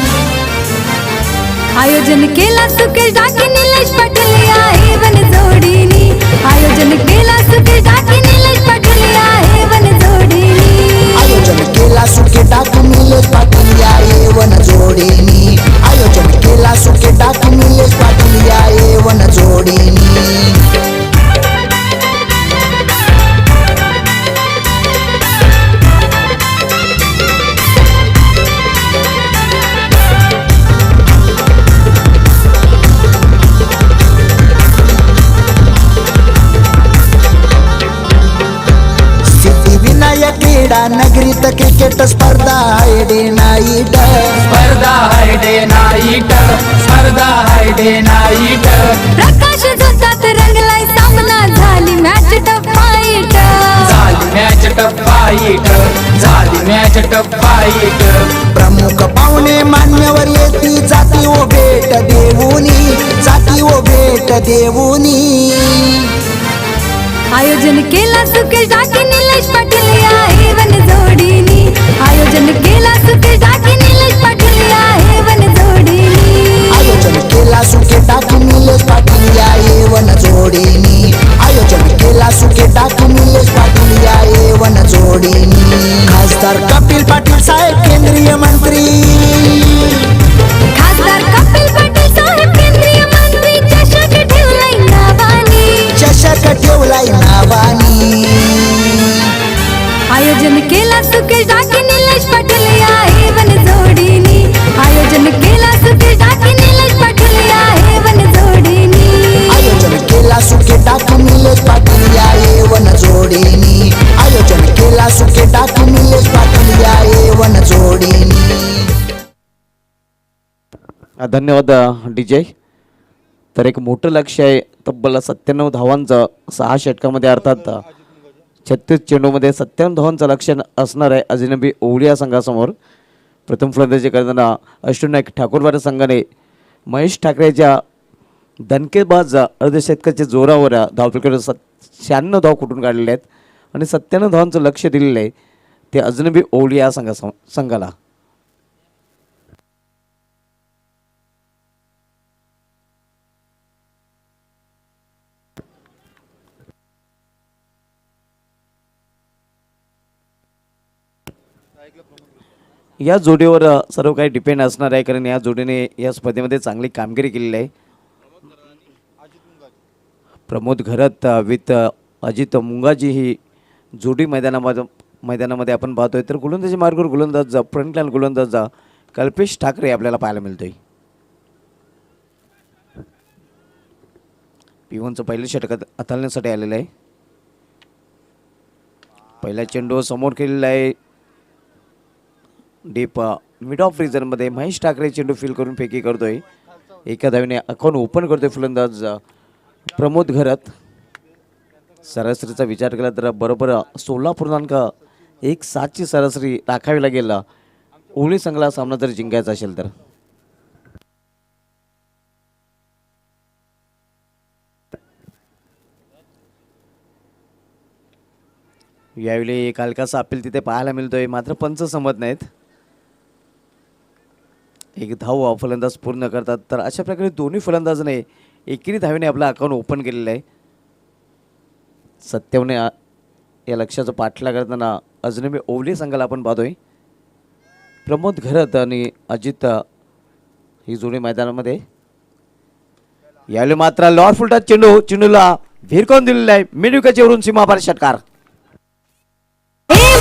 आयोजन केला सुकेश डाके निलेश पाटील या एवन जोडीनी. आयोजन केला सुकेश डाके निलेश पाटील या एवन जोडीनी. आयोजन केला सुके टाकू निलेश पाटील या एवन जोडीनी. आयोजन केला सुके टाकू निलेश पाटील या एवन जोडीनी. क्रीडा नगरीत क्रिकेट स्पर्धा आहे डे नाईट. स्पर्धा आहे डे नाईट. स्पर्धा आहे डे नाईट. प्रकाश जोतात रंगलाय सामना. झाली मॅच टफ फाईट. झाली मॅच टफ फाईट. झाली मॅच टफ फाईट. प्रमुख पाहुणे मान्यवर येती जाती ओ भेट देऊनी. जाती ओ भेट देऊनी. आयोजन केला सुकेश डाके निलेश पाटील या एवन जोडीनी. आयोजन केला सुकेश डाके निलेश पाटील या एवन जोडीनी. आयोजन केला सुके टाकू निलेश पाटील या एवन जोडीनी. आयोजन केला सुके टाकू निलेश पाटील या एवन जोडीनी. खासदार कपिल पाटील साहेब केंद्रीय मंत्री. खासदार कपिल पाटील साहेब केंद्रीय मंत्री. चषक ठेवलाय नावानी. चषक ठेवलाय नावानी. आयोजन केला सुकेश डाके निलेश पाटील या एवन जोडीनी. आयोजन केला सुकेश डाके निलेश पाटील या एवन जोडीनी. आयोजन केला सुके टाकू निलेश पाटील या एवन जोडीनी. आयोजन केला सुके टाकू निलेश पाटील या एवन जोडीनी. धन्यवाद डीजे. तर एक मोठं लक्ष आहे तब्बल 97 धावांचं 6 षटकामध्ये. अर्थात 36 चेंडूमध्ये 97 धावांचं लक्ष असणार आहे अजनबी ओवळी संघासमोर. प्रथम फलंदाजी करताना अष्टविनायक ठाकूरवाडा संघाने महेश ठाकरेच्या दणकेबाज अर्धशतकाच्या जोरावर धावफलकावर 96 धाव कुठून काढलेले आहेत आणि 97 धावांचं लक्ष दिलेलं आहे ते अजनबी ओवळी या संघाला. या जोडीवर सर्व काही डिपेंड असणार आहे, कारण या जोडीने या स्पर्धेमध्ये चांगली कामगिरी केलेली आहे. प्रमोद घरत विथ अजित मुंगाजी ही जोडी मैदानामध्ये आपण पाहतोय. तर गोलंदाजी मार्गावर गोलंदाज फ्रंटलाईन गोलंदाज कल्पेश ठाकरे आपल्याला पाहायला मिळतोय. पिवनचं पहिलं षटक हाताळण्यासाठी आलेलं आहे. पहिला चेंडू समोर केलेला आहे डीप मिड ऑफ रिजनमध्ये. महेश ठाकरे चेंडू फील करून फेकी करतोय. एका धावेने अकाउंट ओपन करतोय फलंदाज प्रमोद घरत. सरासरीचा विचार केला तर बरोबर 16.17ची सरासरी राखावी लागेल ओवली संघाला सामना जर जिंकायचा असेल तर. यावेळी एक हलकासा अपील तिथे पाहायला मिळतोय, मात्र पंच संमत नाहीत. एक धाव फलंदाज पूर्ण करतात. तर अशा प्रकारे दोन्ही फलंदाजाने एकेरी धावेने आपलं अकाउंट ओपन केलेलं आहे. 57 या लक्ष्याचा पाठलाग करताना अजूनही ओवली संघाला आपण पाहतोय. प्रमोद घरत आणि अजित ही जोडी मैदानामध्ये. यावेळी मात्र लॉर फुलटा चेंडूला भिरकावून दिलेला आहे. मिडविकेटवरून सीमापार षटकार.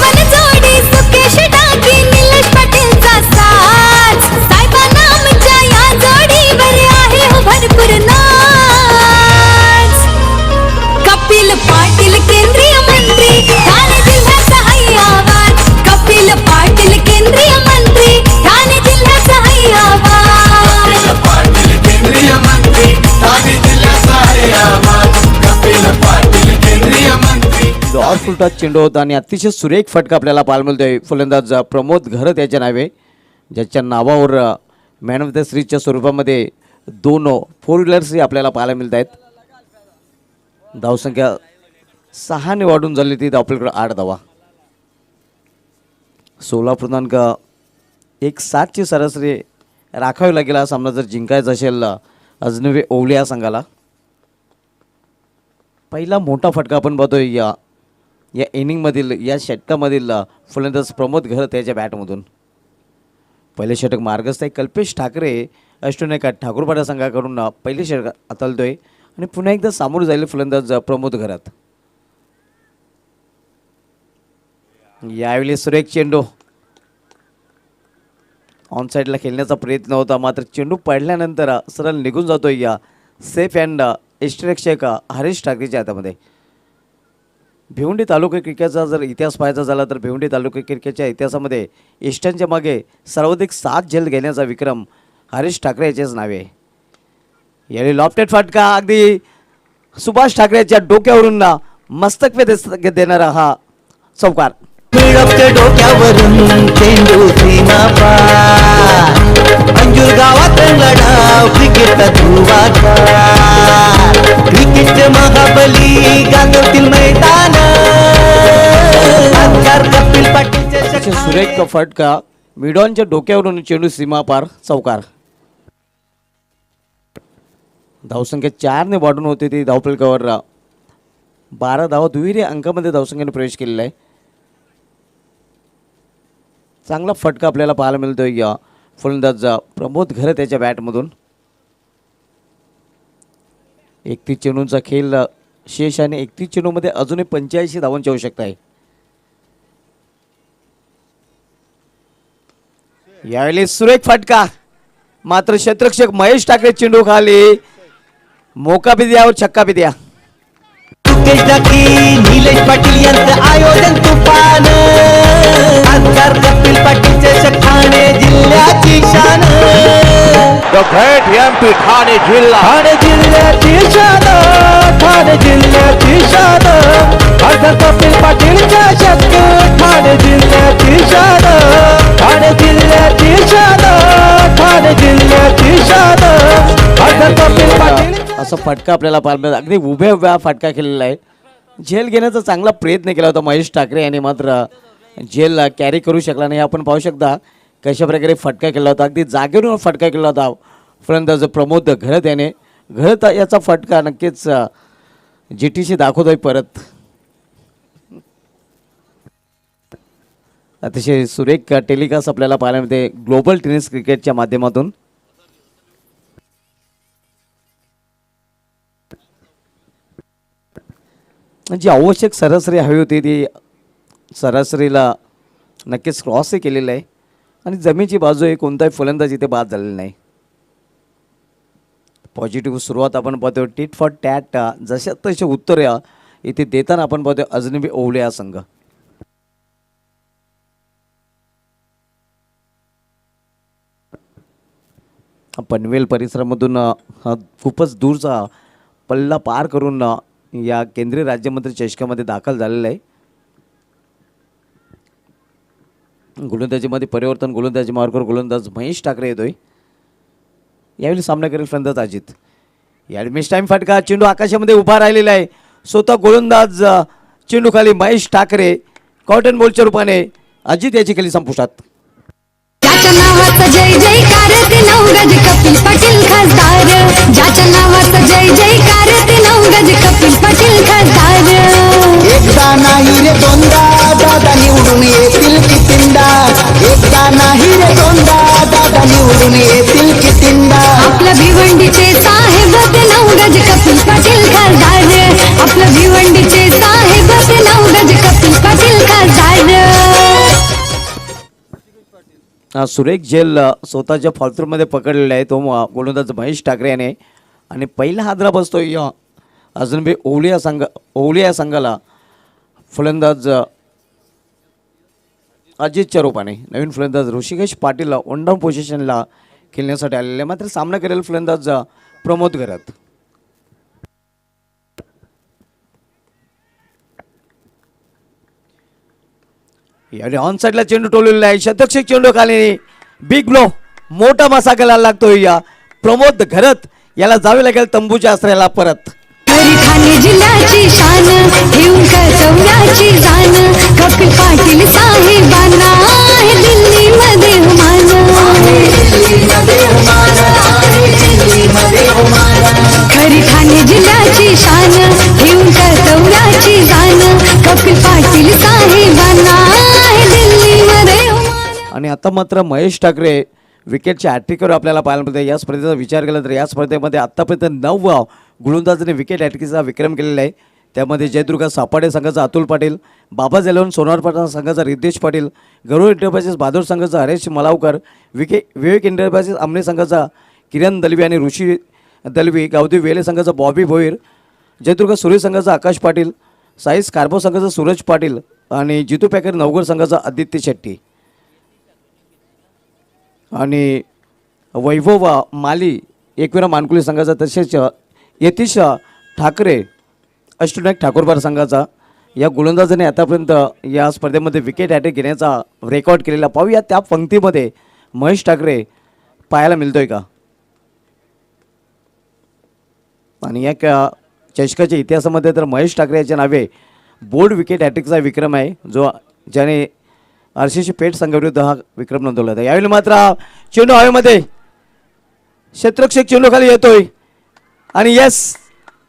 बनजोडी सुकेश टाकी निलेश पाटीलचा साथ. साहेबांना आमच्या या जोडीवर आहे हो भरपूर नाच. कपिल पाटील केंद्रीय मंत्री ठाणे जिल्ह्याचा हाय आवाज. कपिल पाटील केंद्रीय मंत्री ठाणे जिल्ह्याचा हाय आवाज. पाटील केंद्रीय मंत्री ठाणे जिल्ह्याचा आहे आवाज. कपिल पाटील केंद्रीय मंत्री. लॉर फुलटा चेंडू होता आणि अतिशय सुरेख फटका आपल्याला पाहायला मिळतोय फलंदाज प्रमोद घरत याच्या नावे, ज्याच्या नावावर मॅन ऑफ द सिरीजच्या स्वरूपामध्ये 2 फोर व्हीलर्सही आपल्याला पाहायला मिळत आहेत. धावसंख्या 6ने वाढून झाली ती धावपलीकडे 8 धावा. 16.17ची सरासरी राखावी लागेल हा सामना जर जिंकायचा असेल अजनवी ओवली या संघाला. पहिला मोठा फटका आपण पाहतोय या इनिंगमधील या षटकामधील फलंदाज प्रमोद घरत याच्या बॅटमधून. पहिले षटक मार्गस्थ आहे. कल्पेश ठाकरे अष्टनायका ठाकूरपाडा संघाकडून पहिले षटक हाताळतोय आणि पुन्हा एकदा सामोरे जाईल फलंदाज प्रमोद घरत. यावेळी सुरेख चेंडू ऑन साईडला खेळण्याचा प्रयत्न होता, मात्र चेंडू पडल्यानंतर सरळ निघून जातोय या सेफ अँड यष्टिरक्षक हरीश ठाकरेच्या हातामध्ये. भिवंडी तालुका क्रिकेटचा जर इतिहास पाहायचा झाला तर भिवंडी तालुका क्रिकेटच्या इतिहासामध्ये इष्टांच्या मागे सर्वाधिक 7 झेल घेण्याचा विक्रम हरीश ठाकरे याचेच नावे आहे. यावेळी लॉफ्टेड फटका अगदी सुभाष ठाकरेच्या डोक्यावरून मस्तक पे देणारा हा चौकार. मिळवते डोक्यावरून चेंडू सीमा पार. अंजूर गावात लढाव क्रिकेट ध्रुवाचा. क्रिकेट महाबली गाजवतील मैदान. कपिल पाटीलचे सुरेख फटका मिडॉनच्या डोक्यावरून चेंडू सीमा पार चौकार. धावसंख्या 4ने वाढून होते ती धावपलकावर 12 धावा दुहेरी अंकामध्ये धावसंख्येने प्रवेश केलेला आहे. चांगला फटका आपल्याला पाहायला मिळतोय या फलंदाज प्रमोद घरत याच्या बॅटमधून. 31 चेंडूंचा खेळ शेष आणि 31 चेंडूमध्ये अजूनही 85 धावांची आवश्यकता आहे. यावेळी सुरेख फटका, मात्र क्षेत्ररक्षक महेश ठाकरे चेंडू खाली. मोका बी द्या और छक्का बी द्या. निलेश पाटील यांचं आयोजन तुफान. खासदार कपिल पाटीलचे ठाणे जिल्ह्याची शान. The great MP ठाणे जिल्हा. ठाणे जिल्ह्याची शान. ठाणे जिल्ह्याची शान. खासदार कपिल पाटीलच्या शक्ती. ठाणे जिल्ह्याची शान. ठाणे जिल्ह्याची शान. ठाणे जिल्ह्याची शान. खासदार कपिल पाटील. असा फटका आपल्याला पाहायला मिळतो. अगदी उभ्या फटका केलेला आहे. झेल घेण्याचा चांगला प्रयत्न केला होता महेश ठाकरे यांनी, मात्र झेल कॅरी करू शकला नाही. आपण पाहू शकता कशा प्रकारे फटका केला होता. अगदी जागेवरून फटका केला होता फलंदाज प्रमोद घरत याने. घरत याचा फटका नक्कीच GTC दाखवतोय परत. अतिशय सुरेख टेलिकास्ट आपल्याला पाहायला मिळते ग्लोबल टेनिस क्रिकेटच्या माध्यमातून. जी आवश्यक सरासरी हवी होती ती सरासरीला नक्कीच क्रॉसही केलेलं आहे आणि जमीनची बाजू आहे, कोणताही फलंदाज इथे बाद झालेला नाही. पॉझिटिव्ह सुरुवात आपण पाहतो टिट फॉर टॅट जशा तसे उत्तर इथे देताना आपण पाहतो अजनबी ओवले हा संघ. पनवेल परिसरामधून खूपच दूरचा पल्ला पार करून या केंद्रीय राज्यमंत्री चषकामध्ये दाखल झालेला आहे. गोलंदाजीमध्ये परिवर्तन, गोलंदाजी मार्गावर गोलंदाज महेश ठाकरे येतोय. यावेळी सामना करेल फलंदाज अजित. यावेळी मिस टाईम फटका, चेंडू आकाशामध्ये उभा राहिलेला आहे. स्वतः गोलंदाज चेंडू खाली महेश ठाकरे, कॉटन बॉलच्या रूपाने अजित याची खाली संपुष्टात. ज्याच्या नावाचा जय जयकार ते नवगज कपिल पाटील खासदार. ज्याच्या नावाचा जय जयकार ते नवगज कपिल पाटील खासदार. एकदा नाही रे दोनदा दादा निवडून येतील कितींदा. एकदा नाही रे दोनदा दादा निवडून येतील कितींदा. आपल्या भिवंडीचे साहेब ते नवगज कपिल पाटील खासदार. आपल्या भिवंडीचे साहेब ते नवगज कपिल पाटील खासदार. सुरेख झेल स्वतःच्या फॉल्थरूमध्ये पकडलेला आहे तो गोलंदाज महेश ठाकरे याने. आणि पहिला हादरा बसतो या अजूनबी ओवली या संघाला फलंदाज अजितच्या रूपाने. नवीन फलंदाज ऋषिकेश पाटील वन डाऊन पोझिशनला खेळण्यासाठी आलेले, मात्र सामना करेल फलंदाज प्रमोद घरात. यावेळी ऑन साईडला चेंडू टोललेला आहे. शतक्षक चेंडू खाली, बिग ब्लो, मोठा मासा करायला लागतोय या प्रमोद घरत. याला जावे लागेल तंबूच्या आश्रयाला परत. खरी ठाणे जिल्ह्याची शान घेऊन कर्तव्याची जाण. कपिल पाटील साहेबांना आहे दिल्लीमध्ये खरी ठाणे जिल्ह्याची शान घेऊन कर्तव्याची जाण. कपिल पाटील साहेबांना आहे दिल्लीमध्ये. आणि आता मात्र महेश ठाकरे विकेटच्या हॅट्रिकवर आपल्याला पाहायला मिळते. या स्पर्धेचा विचार केला तर या स्पर्धेमध्ये आत्तापर्यंत 9 गोलंदाजांनी विकेट हॅट्रिकचा विक्रम केलेला आहे. त्यामध्ये जयदुर्ग सापाडे संघाचा अतुल पाटील, बाबा जेलवन सोनारपाटा संघाचा रितेश पाटील, गरुड एंटरप्राइजेस बहादूर संघाचा हरेश मलावकर, विवेक एंटरप्राइजेस आमने संघाचा किरण दलवी आणि ऋषी दलवी, गावदेव वेले संघाचा बॉबी भोईर, जयदुर्ग सूर्य संघाचा आकाश पाटील, साईस कार्बो संघाचा सूरज पाटील आणि जितू पॅकर नवगड संघाचा आदित्य शेट्टी आणि वैभव माली एकविरा मानकुली संघाचा, तसेच यतीश ठाकरे अष्टनायक ठाकूरबार संघाचा. या गोलंदाजाने आतापर्यंत या स्पर्धेमध्ये विकेट हॅट्रिक घेण्याचा रेकॉर्ड केलेला. पाहूया त्या पंक्तीमध्ये महेश ठाकरे पाहायला मिळतोय का. आणि या चषकाच्या इतिहासामध्ये तर महेश ठाकरे याच्या नावे बोल्ड विकेट हॅट्रिकचा विक्रम आहे, जो ज्याने RCC पेठ संघाविरुद्ध हा विक्रम नोंदवला होता. यावेळी मात्र चेंडू हवेमध्ये, क्षेत्ररक्षक चेंडू खाली येतोय आणि यस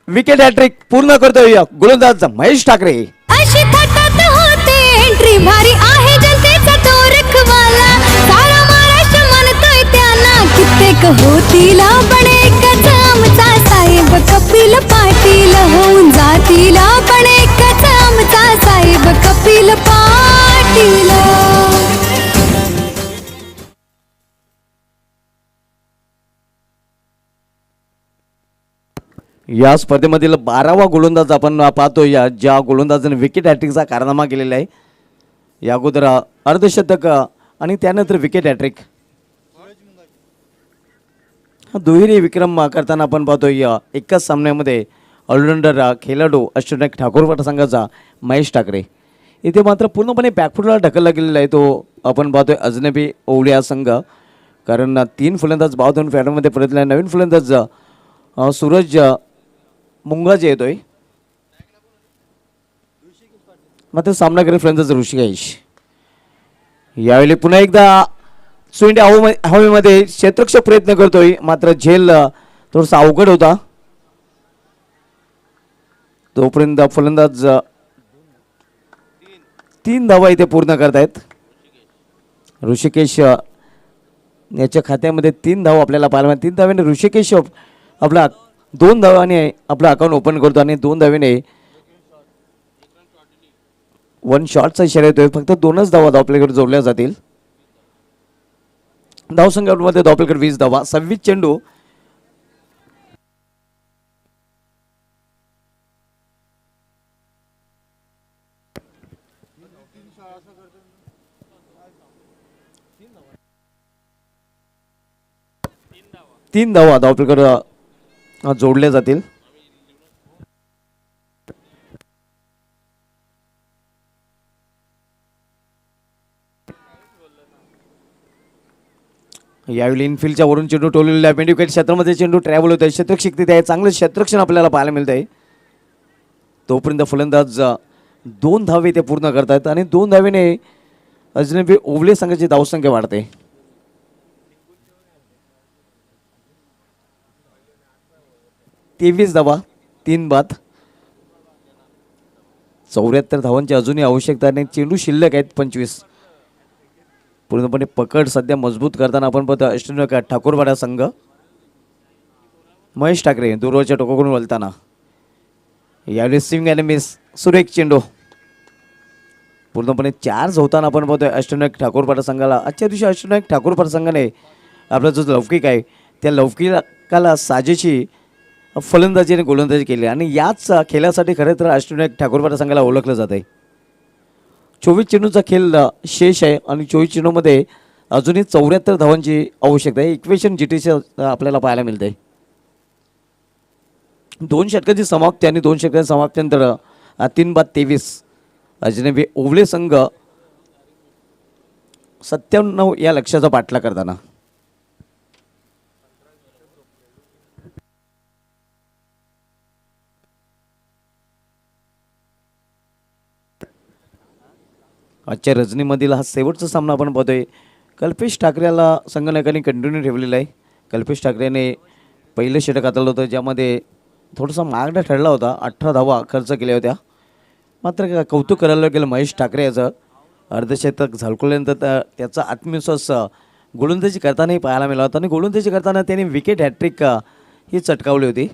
विकेट हॅट्रिक पूर्ण करतोय गोलंदाज महेश ठाकरे. अशी थटात होते एंट्री भारी आहे जनतेचा तो रखवाला. सारा महाराष्ट्र म्हणतोय त्यांना कित्येक होतील पण एकच आमचा साहेब कपिल पाटील. होऊन जातील पण एकच आमचा साहेब कपिल पाटील. या स्पर्धेमधील 12वा गोलंदाज आपण पाहतो या ज्या गोलंदाजाने विकेट हॅट्रिकचा कारनामा केलेला आहे. या अगोदर अर्धशतक आणि त्यानंतर विकेट हॅट्रिक. दुहेरी विक्रम करताना आपण पाहतो या एकाच सामन्यामध्ये ऑलराऊंडर खेळाडू अष्टनायक ठाकूरपाटा संघाचा महेश ठाकरे. इथे मात्र पूर्णपणे बॅकफुटला ढकलला गेलेला आहे तो आपण पाहतोय अजनबी ओवली हा संघ. कारण 3 फलंदाज 52 फॅडमध्ये परतला. नवीन फलंदाज सूरज मुंगाजी येतोय, मात्र सामना करेल फलंदाज ऋषिकेश. यावेळी पुन्हा एकदा स्विंड हवेमध्ये क्षेत्ररक्षक प्रयत्न करतोय, मात्र झेल थोडासा अवघड होता. तोपर्यंत फलंदाज 3 धावा इथे पूर्ण करतायत. ऋषिकेश याच्या खात्यामध्ये 3 धाव आपल्याला पाहायला मिळाल्या. 3 धावेने ऋषिकेश आपला 2 धावाने आपलं अकाउंट ओपन करतो आणि 2 धावेने 1 शॉटचा इशारा येतोय. फक्त 2च धावा धावपलीकडे जोडल्या जातील. धावसंख्येमध्ये धावपलीकडे 20 धावा. 26 चेंडू. तीन धावा धावपलीकडे जोडल्या जातील. यावेळी इनफिल्डच्या वरून चेंडू टोललेला आहे. मेडिकेट क्षेत्रामध्ये चेंडू ट्रॅव्हल होत आहे. शतरक्षक तिथे आहे. चांगलं शतरक्षण आपल्याला पाहायला मिळत आहे. तोपर्यंत फलंदाज 2 धावे ते पूर्ण करतात आणि 2 धावेने अजनबी ओवले संघाची धावसंख्या वाढते. तेवीस धावा 3 बाद. 74 धावांची अजूनही आवश्यकता नाही. चेंडू शिल्लक आहेत 25. पूर्णपणे पकड सध्या मजबूत करताना आपण पाहतो अष्टविनायक ठाकूरवाडा संघ. महेश ठाकरे दूरवरच्या टोकाकडून वळताना. यावेळी स्विंग आणि मिस. सुरेख चेंडू. पूर्णपणे 4 होताना आपण पाहतोय अष्टविनायक ठाकूरवाडा संघाला. आजच्या दिवशी अष्टविनायक ठाकूरवाडा संघाने आपला जो लौकिक आहे त्या लौकिकाला साजेशी फलंदाजी आणि गोलंदाजी केली आणि याच खेळासाठी खरं तर अष्टविनायक ठाकूरवाडा संघाला ओळखलं जात आहे. 24 चेंडूचा खेळ शेष आहे आणि 24 चेंडूमध्ये अजूनही 74 धावांची आवश्यकता आहे. इक्वेशन जीटीचं आपल्याला पाहायला मिळतं आहे. 2 षटकांची समाप्ती आणि 2 षटकांच्या समाप्तीनंतर 3 बाद 23. अजनबी ओवले संघ 97 या लक्ष्याचा पाठलाग करताना. आजच्या रजनीमधील हा शेवटचा सामना आपण पाहतोय. कल्पेश ठाकरेला संघनायकांनी कंटिन्यू ठेवलेला आहे. कल्पेश ठाकरेने पहिलं षटक हाताळलं होतं ज्यामध्ये थोडासा मागडा ठरला होता. 18 धावा खर्च केल्या होत्या. मात्र कौतुक करायला गेलं महेश ठाकरे याचं. अर्धशतक झळकवल्यानंतर त्याचा आत्मविश्वास गोलंदाजी करतानाही पाहायला मिळाला होता आणि गोलंदाजी करताना त्याने विकेट हॅट्रिक ही चटकावली होती.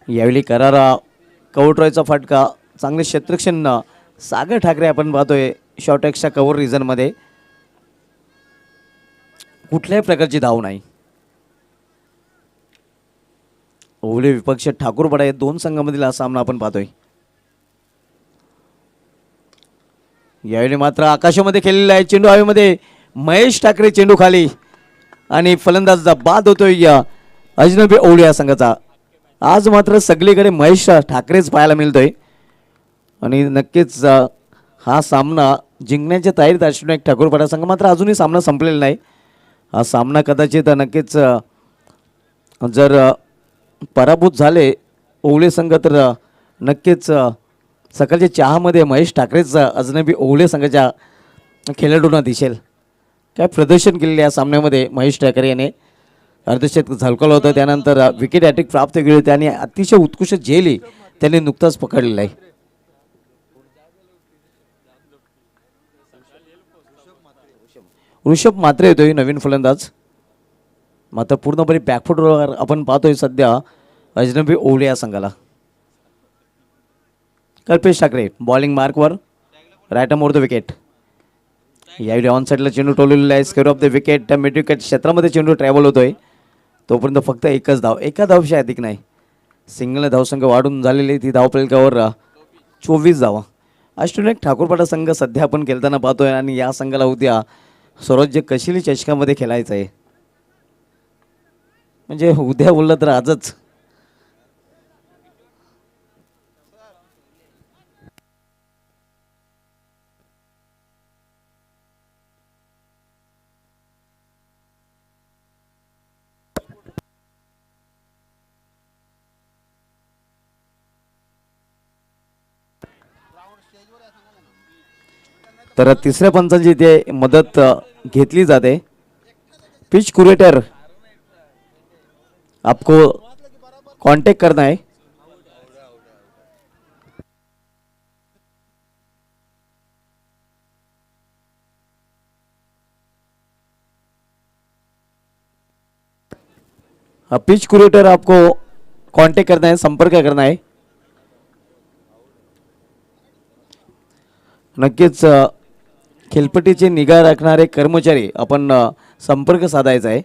यावेळी करारा कवरट्रॉयचा फटका. चांगले क्षेत्ररक्षण सागर ठाकरे आपण पाहतोय शॉर्टॅक्सच्या कव्हर रिझनमध्ये. कुठल्याही प्रकारची धाव नाही. ओवले विपक्ष ठाकूरवाडा या 2 संघामधील हा सामना आपण पाहतोय. यावेळी मात्र आकाशामध्ये खेळलेला आहे. चेंडू हवेमध्ये. महेश ठाकरे चेंडू खाली आणि फलंदाजचा बाद होतोय अजनबी ओवले या संघाचा. आज मात्र सगळीकडे महेश ठाकरेच पाहायला मिळतोय आणि नक्कीच हा सामना जिंकण्याच्या तयारीत अष्टविनायक ठाकूरवाडा संघ. मात्र अजूनही सामना संपलेला नाही. हा सामना कदाचित नक्कीच जर पराभूत झाले ओवले संघ तर नक्कीच सकाळच्या चहामध्ये महेश ठाकरेच अजनबी ओवले संघाच्या खेळाडूंना दिसेल. काय प्रदर्शन केलेले या सामन्यामध्ये महेश ठाकरे याने. अर्धशतक झळकवलं होतं. त्यानंतर विकेट हॅट्रिक प्राप्त केली होती आणि अतिशय उत्कृष्ट झेली त्याने नुकताच पकडलेला आहे. ऋषभ मात्रे येतोय नवीन फलंदाज. मात्र पूर्णपणे बॅकफुटवर आपण पाहतोय सध्या अजनबी ओवले या संघाला. कल्पेश ठाकरे बॉलिंग मार्कवर. Right more the wicket. यावेळी ऑन साईडला चेंडू टोललेला आहे. Square of the wicket. Mid wicket क्षेत्रामध्ये चेंडू ट्रॅव्हल होतोय. तोपर्यंत फक्त एकच धाव. एका धावशी अधिक नाही. सिंगल धावसंख्या वाढून झालेली ती धावफलकावर 24 धावा. अष्टविनायक ठाकूरवाडा संघ सध्या आपण खेळताना पाहतोय आणि या संघाला उद्या स्वराज्य कशिली चषकामध्ये खेळायचं आहे. म्हणजे उद्या बोललं तर आजच. तर तिसऱ्या पंचांची इथे मदत घेतली जाते. पिच क्युरेटर आपको कांटेक्ट करना है. पिच क्यूरेटर आपको कांटेक्ट करना है, संपर्क करना आहे. नक्कीच खेळपट्टीची निगा राखणारे कर्मचारी आपण संपर्क साधायचा आहे.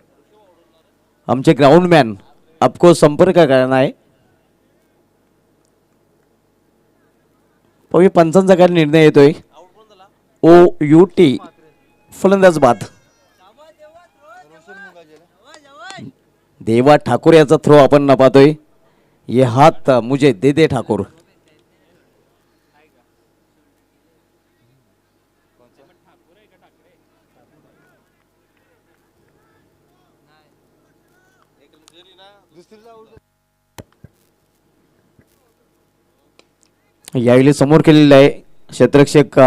आमचे ग्राउंडमॅन आपको संपर्क करना आहे. पाहूया पंचांचा काय निर्णय येतोय. OUT फलंदाज बाद. देवा ठाकूर याचा थ्रो आपण पाहतोय. ये हात मुझे दे दे ठाकूर. यावेळी समोर केलेलं आहे क्षेत्ररक्षक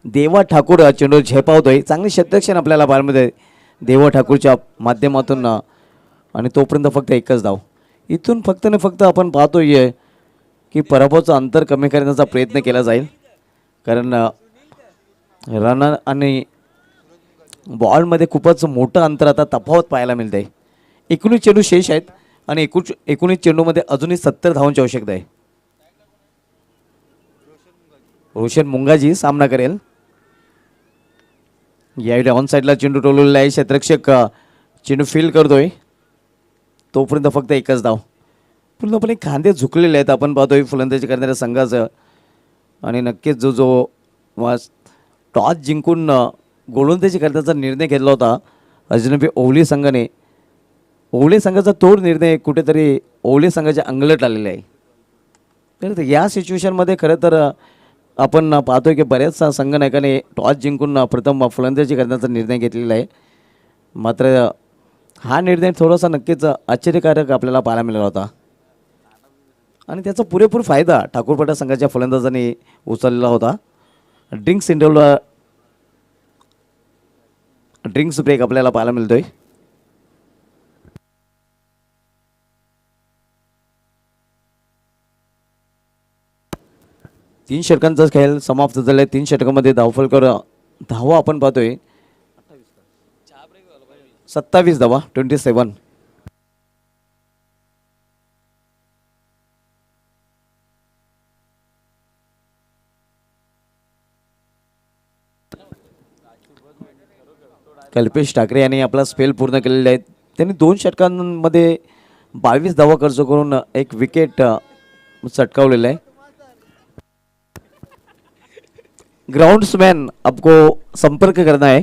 देवा ठाकूर चेंडू झेपावतोय. चांगले क्षेत्ररक्षण आपल्याला पाहायला देवा ठाकूरच्या माध्यमातून आणि तोपर्यंत फक्त एकच धाव. इथून फक्त न फक्त आपण पाहतोय की पराभवाचं अंतर कमी करण्याचा प्रयत्न केला जाईल, कारण रन आणि बॉलमध्ये खूपच मोठं अंतर आता तफावत पाहायला मिळते. 19 चेंडू शेष आहेत आणि 19 चेंडूमध्ये अजूनही 70 धावांची आवश्यकता आहे. रोशन मुंगाजी सामना करेल. यावेळी ऑन साईडला चेंडू टोललेला आहे. क्षेत्ररक्षक चेंडू फील्ड करतोय. तोपर्यंत फक्त एकच धाव. पूर्णपणे खांदे झुकलेले आहेत आपण पाहतोय फलंदाजी करणाऱ्या संघाचं. आणि नक्कीच जो टॉस जिंकून गोलंदाजी करण्याचा निर्णय घेतला होता अजनबी ओवली संघाने, ओवली संघाचा तोड निर्णय कुठेतरी ओवली संघाच्या अंगलट आलेला आहे. तर या सिच्युएशनमध्ये खरं तर आपण पाहतोय की बऱ्याच संघनायकाने टॉस जिंकून प्रथम फलंदाजी करण्याचा निर्णय घेतलेला आहे. मात्र हा निर्णय थोडासा नक्कीच आश्चर्यकारक आपल्याला पाहायला मिळाला होता आणि त्याचा पुरेपूर फायदा ठाकूरपटा संघाच्या फलंदाजांनी उचललेला होता. ड्रिंक्स ब्रेक आपल्याला पाहायला मिळतोय. तीन षटकांचा खेळ समाप्त झाला आहे. 3 षटकामध्ये धावफलकर धावा आपण पाहतोय 27 धावा 27. कल्पेश ठाकरे यांनी आपला स्पेल पूर्ण केलेला आहे. त्यांनी 2 षटकांमध्ये 22 धावा खर्च करून एक विकेट चटकावलेला आहे. ग्राउंड्समैन आपको संपर्क करना है.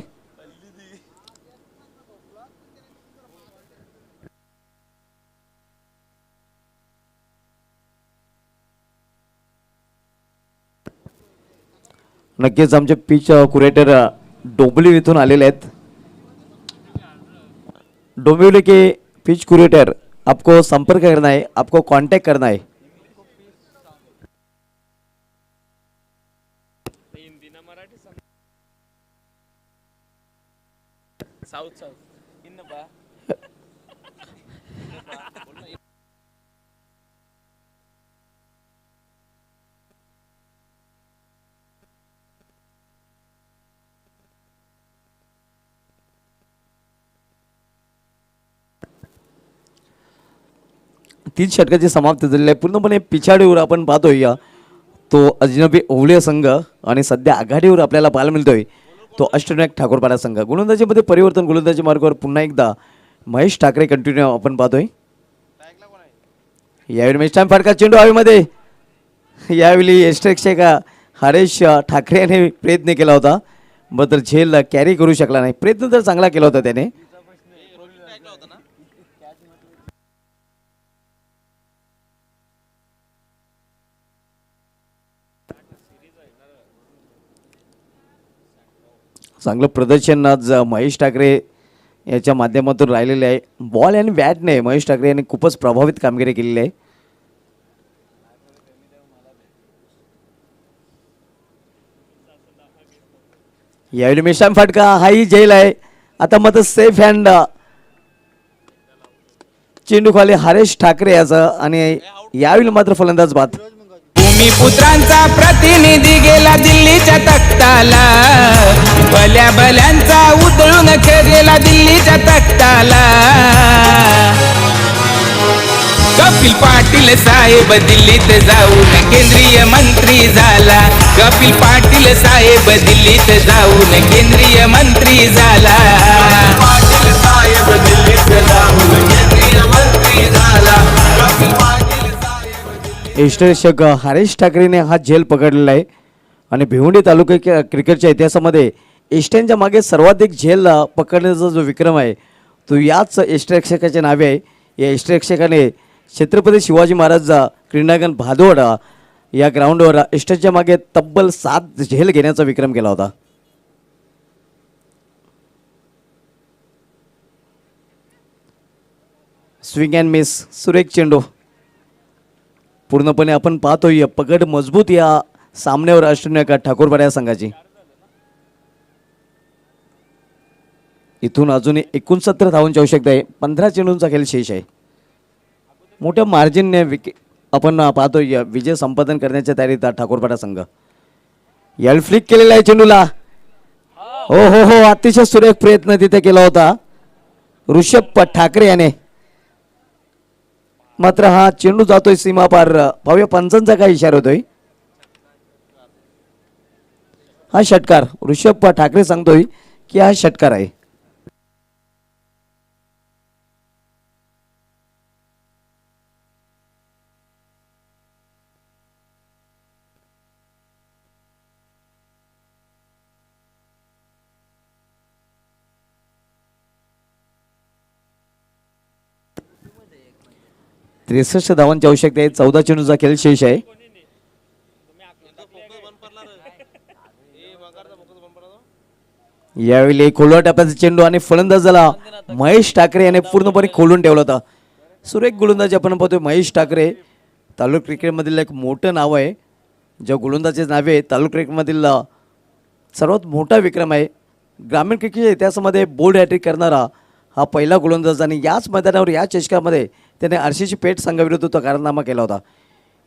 नक्कीच आमचे पिच क्युरेटर डोंबिवली इथून आलेले आहेत. डोंबिवली के पिच क्युरेटर आपको संपर्क करना है, आपको कांटेक्ट करना है. तीन षटकाची समाप्ती झालेली आहे. पूर्णपणे पिछाडीवर आपण पाहतोय तो अजनबी ओवले संघ आणि सध्या आघाडीवर आपल्याला पाहायला मिळतोय तो अष्टनायक ठाकूरपाडा संघ. गोलंदाजीमध्ये परिवर्तन, गोलंदाजी मार्गावर पुन्हा एकदा महेश ठाकरे कंटिन्यू आपण पाहतोय. यावेळी मेस्टाम फटका चेंडू हवेमध्ये. यावेळी यष्टरक्षक हरेश ठाकरे याने प्रयत्न केला होता, मात्र झेल कॅरी करू शकला नाही. प्रयत्न तर चांगला केला होता त्याने. चांगलं प्रदर्शन आज महेश ठाकरे याच्या माध्यमातून राहिलेले आहे. बॉल आणि बॅटने महेश ठाकरे यांनी खूपच प्रभावित कामगिरी केलेली आहे. यावेळी मेशाम फटका हाही झेल आहे. आता मात्र सेफ हँड चेंडू खाली हरेश ठाकरे याचा आणि यावेळी मात्र फलंदाज बाद. भूमिपुत्रांचा प्रतिनिधी गेला दिल्लीच्या तख्ताला, भल्या भल्यांचा उधळून गेला दिल्लीच्या तख्ताला. कपिल पाटील साहेब दिल्लीत जाऊन केंद्रीय मंत्री झाला. कपिल पाटील साहेब दिल्लीत जाऊन केंद्रीय मंत्री झाला. पाटील साहेब दिल्लीत जाऊन केंद्रीय मंत्री झाला. कपिल पाटील साहेब इष्टरक्षक हरीश ठाकरेने हा झेल पकडलेला आहे आणि भिवंडी तालुका क्रिकेटच्या इतिहासामध्ये इष्टांच्या मागे सर्वाधिक झेल पकडण्याचा जो विक्रम आहे तो याच इष्टरक्षकाच्या नावे आहे. या इष्टरक्षकाने छत्रपती शिवाजी महाराज क्रीडांगण भादोडा या ग्राउंडवर इष्टांच्या मागे तब्बल 7 झेल घेण्याचा विक्रम केला होता. स्विंग अँड मिस, सुरेख चेंडू पूर्णपणे आपण पाहतोय पकड मजबूत या सामन्यावर अष्टविनायक ठाकूरपाडा या संघाची. इथून अजूनही 69 धावांची आवश्यकता आहे. 15 चेंडूंचा खेळ शेष आहे. मोठ्या मार्जिनने आपण पाहतोय विजय संपादन करण्याच्या तयारीत ठाकूरपाडा संघ. यावेळी फ्लिक केलेला आहे चेंडूला. हो हो हो, अतिशय सुरेख प्रयत्न तिथे केला होता ऋषभ ठाकरे याने. मात्र हा चेंडू जातोय सीमा पार. पाहूया पंचांचा काय इशारा होतोय. हा षटकार. ऋषभ ठाकरे सांगतोय की हा षटकार आहे. त्रेसष्ट धावांची आवश्यकता आहे. 14 चेंडूचा खेळ शेष आहे. यावेळी खोलवा टप्प्याचा चेंडू आणि फलंदाजाला महेश ठाकरे याने पूर्णपणे खोलून ठेवला होता. सुरेख गोलंदाजी आपण पाहतोय महेश ठाकरे. तालुका क्रिकेटमधील एक मोठं नाव आहे. ज्या गोलंदाजीचे नावे तालुका क्रिकेटमधील सर्वात मोठा विक्रम आहे. ग्रामीण क्रिकेटच्या इतिहासामध्ये बोल्ड हॅट्रिक करणारा हा पहिला गोलंदाज आणि याच मैदानावर या चषकामध्ये त्याने आरसीसी पेठ संघाविरुद्ध तो कारनामा केला होता.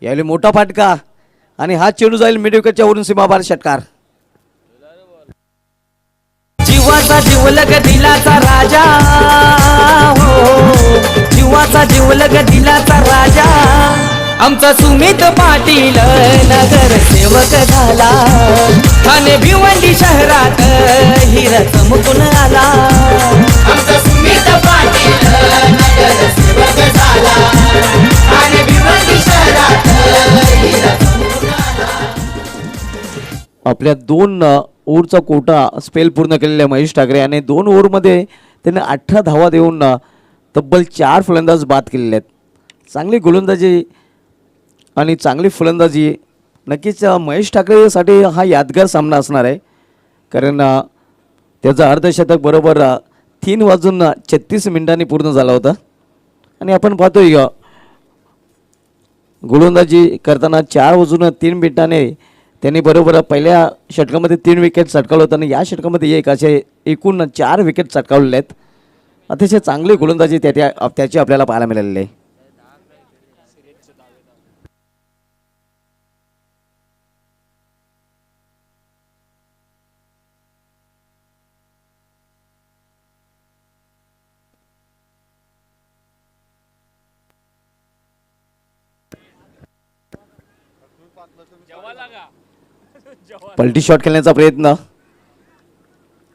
यावेळी मोठा फाटका आणि हा चेंडू जाईल मिड विकेटच्या वरून सीमापार षटकार. जीवाचा जीवलग दिलाचा राजा हो, जीवाचा जीवलग दिलाचा राजा आमचा सुमित पाटील नगर सेवक झाला. ठाणे भिवंडी शहरात हिरा चमकून आला. आमचा सुमित पाटील नगर सेवक झाला. ठाणे भिवंडी शहरात हिरा चमकून आला. आपल्या 2 ओव्हरचा कोटा स्पेल पूर्ण केलेला महेश ठाकरे आणि 2 ओव्हरमध्ये त्याने 18 धावा देऊन तब्बल 4 फलंदाज बाद केलेले आहेत. चांगली गोलंदाजी आणि चांगली फलंदाजी. नक्कीच महेश ठाकरेसाठी हा यादगार सामना असणार आहे. कारण त्याचं अर्धशतक बरोबर 3:36 मिनिटांनी पूर्ण झाला होता. आणि आपण पाहतोय गोलंदाजी करताना 4:03 मिनिटाने त्यांनी बरोबर पहिल्या षटकामध्ये 3 विकेट चटकावलं होतं आणि या षटकामध्ये एक असे एकूण 4 विकेट चटकावलेले आहेत. अतिशय चांगली गोलंदाजी त्याची आपल्याला पाहायला मिळालेली आहे. पलटी शॉट खेळण्याचा प्रयत्न.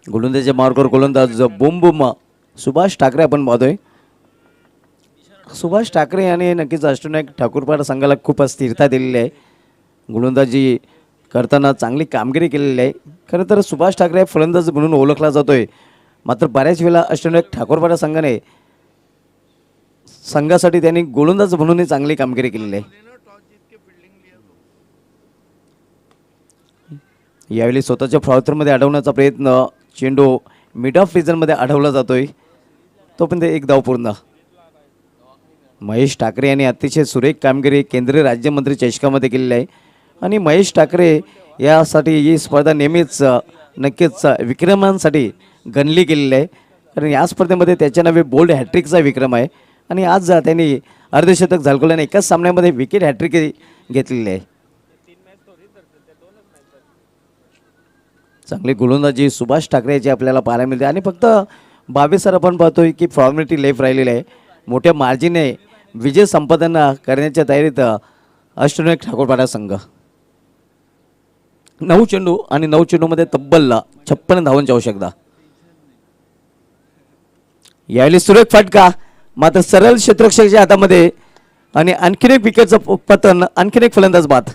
गोलंदाजीच्या मार्गावर गोलंदाज बुम बुम सुभाष ठाकरे आपण पाहतोय. सुभाष ठाकरे याने नक्कीच अष्टविनायक ठाकूरपाडा संघाला खूप स्थिरता दिलेली आहे. गोलंदाजी करताना चांगली कामगिरी केलेली आहे. खरं तर सुभाष ठाकरे फलंदाज म्हणून ओळखला जातोय. मात्र बऱ्याच वेळेला अष्टविनायक ठाकूरपाडा संघासाठी त्यांनी गोलंदाज म्हणूनही चांगली कामगिरी केलेली आहे. यावेळी स्वतःच्या फ्लॉवरमध्ये अडवण्याचा प्रयत्न. चेंडू मिड ऑफ रिजनमध्ये अडवला जातोय. तोपर्यंत 1 धाव पूर्ण. महेश ठाकरे यांनी अतिशय सुरेख कामगिरी केंद्रीय राज्यमंत्री चषकामध्ये केलेली आहे. आणि महेश ठाकरे यासाठी ही स्पर्धा नेहमीच नक्कीच विक्रमांसाठी गणली गेलेली आहे. कारण या स्पर्धेमध्ये त्याच्या नावे बोल्ड हॅट्रिकचा विक्रम आहे. आणि आज त्यांनी अर्धशतक झळकवल्याने एकाच सामन्यामध्ये विकेट हॅट्रिक घेतलेली आहे. चांगली गोलंदाजी सुभाष ठाकरे याची आपल्याला पाहायला मिळते. आणि फक्त 22 आपण पाहतोय की फॉर्मॅलिटी लेफ्ट राहिलेली आहे. मोठ्या मार्जिनने विजय संपादन करण्याच्या तयारीत अष्टविनायक ठाकूरपाडा संघ. 9 चेंडू आणि 9 चेंडूमध्ये तब्बल 56 धावांची आवश्यकता. यावेळी सुरेख फटका मात्र सरळ क्षेत्ररक्षकाच्या हातामध्ये आणि आणखीन एक विकेटचं पतन, आणखीन एक फलंदाज बाद.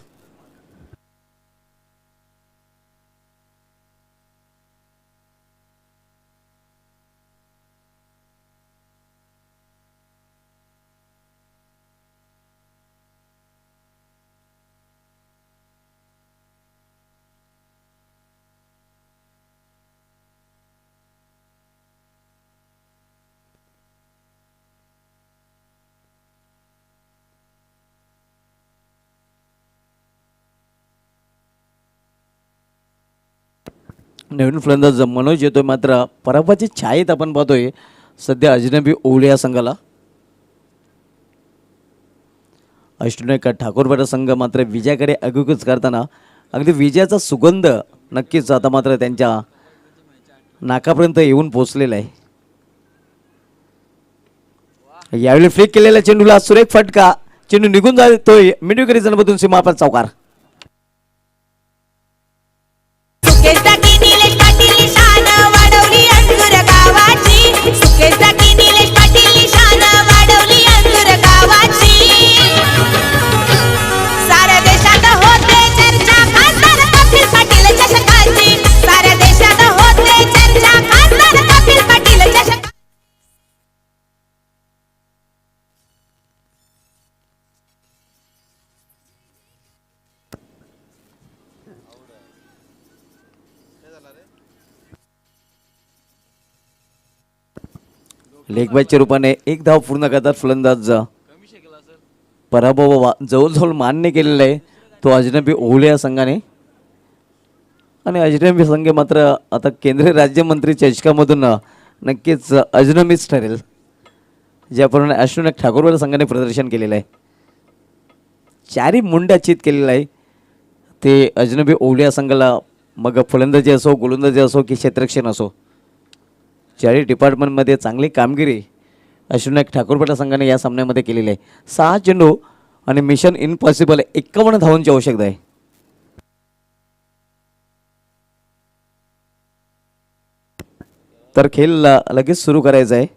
नवीन फलंदाज मनोज येतोय मात्र पराभवाची छायेत आपण पाहतोय सध्या अजनबी ओवळे या संघाला. अष्टविनायक ठाकूरपाडा संघ मात्र विजयाकडे अगुकच करताना अगदी विजयाचा सुगंध नक्कीच आता मात्र त्यांच्या नाकापर्यंत येऊन पोहोचलेला आहे. यावेळी फ्लिक केलेल्या चेंडूला सुरेख फटका, चेंडू निघून जातोय मिडविकेट जनमधून सीमापार चौकार. लेगबायच्या रूपाने एक धाव पूर्ण करतात फलंदाज. पराभव जवळजवळ मान्य केलेला आहे तो अजनबी ओवळे या संघाने. आणि अजनबी संघ मात्र आता केंद्रीय राज्यमंत्री चषकामधून नक्कीच अजनबीच ठरेल, ज्याप्रमाणे अष्टविनायक ठाकूरवाडा संघाने प्रदर्शन केलेलं आहे. 4 मुंड्या चित केलेला आहे ते अजनबी ओवळे या संघाला, मग फलंदाजी असो, गोलंदाजी असो की क्षेत्ररक्षण असो, 4 डिपार्टमेंटमध्ये चांगली कामगिरी अष्टविनायक ठाकूरपाडा संघाने या सामन्यामध्ये केलेली आहे. 6 चेंडू आणि मिशन इम्पॉसिबल 51 धावांची आवश्यकता आहे. तर खेळ लगेच सुरू करायचा आहे.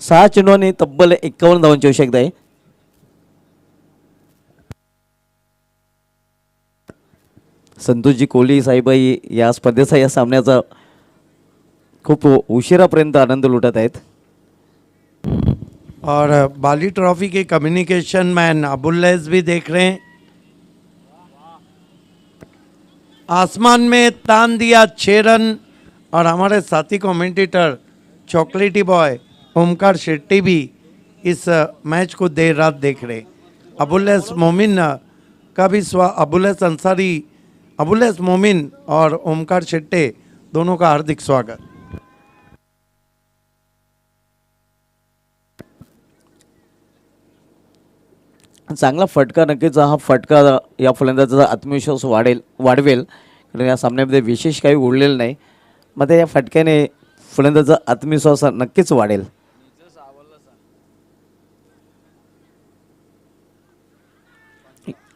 सहा चेंडू आणि तब्बल 51 धावांची आवश्यकता आहे. संतोषजी कोहली साहेबाई या स्पर्धेचा, या सामन्याचा खूप उशिरापर्यंत आनंद लुटत आहेत. और बाली ट्रॉफी के कम्युनिकेशन मैन अबुल्लैस भी देख रहे हैं. आसमान में तान दिया 6 रन. और हमारे साथी कमेंटेटर चॉकलेटी बॉय ओमकार शेट्टी भी इस मैच को देर रात देख रहे. अबुल्लैस मोमिन का भी अबुल्लैस अंसारी, अबुल्लैस मोमिन और ओमकार शेट्टे दोनों का हार्दिक स्वागत. चांगला फटका, नक्कीच हा फटका या फलंदाजाचा आत्मविश्वास वाढवेल, कारण या सामन्यामध्ये विशेष काही उरलेलं नाही. मग या फटक्याने फलंदाजाचा आत्मविश्वास नक्कीच वाढेल.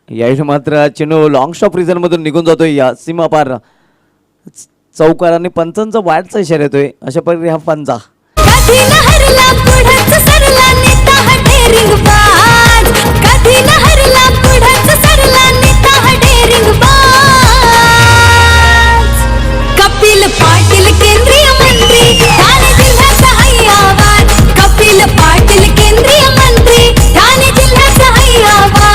यावेळी मात्र चेंडू लॉंग स्टॉप रिझनमधून निघून जातोय या सीमापार चौकार आणि पंचांचा वाटचा इशारा येतोय. अशा प्रकारे हा पंचा कधी लहरला पुढंच सरला नेता हा डेअरिंग बाज. कधी लहरला पुढंच सरला नेता हा डेअरिंग बाज. कपिल पाटील केंद्रीय मंत्री, ठाणे जिल्ह्याचा हैयावान. कपिल पाटील केंद्रीय मंत्री, ठाणे जिल्ह्याचा हैयावान.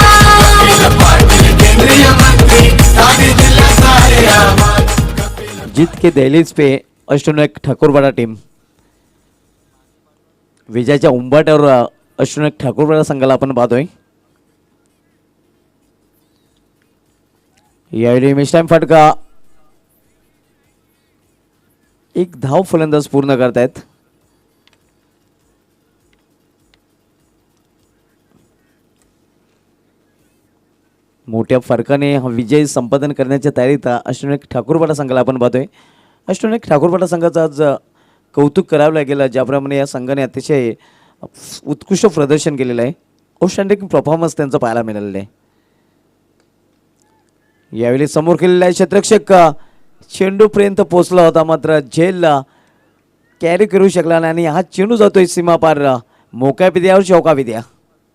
पाटील केंद्रीय मंत्री ठाणे जिल्ह्याचा हैयावान. जीत के दहलीज पे अष्टविनायक ठाकूरपाडा टीम. विजयाच्या उंबाट्यावर अष्टविनायक ठाकूरपाडा संघाला आपण पाहतोय. यावेळी मिस टाइम फटका एक धाव फलंदाज पूर्ण करतायत. मोठ्या फरकाने हा विजय संपादन करण्याच्या तयारीत अष्टविनायक ठाकूरपाडा संघाला आपण पाहतोय. अष्टविनायक ठाकूरपाडा संघाचं आज कौतुक करावं लागेल, ज्याप्रमाणे या संघाने अतिशय उत्कृष्ट प्रदर्शन केलेलं आहे. आउटस्टँडिंग परफॉर्मन्स त्यांचा पाहायला मिळालेला आहे. यावेळी समोर केलेला आहे क्षेत्ररक्षक चेंडूपर्यंत पोहोचला होता, मात्र झेलला कॅरी करू शकला नाही आणि हा चेंडू जातोय सीमापार. मोकळ्या विद्यावर चौका विद्या.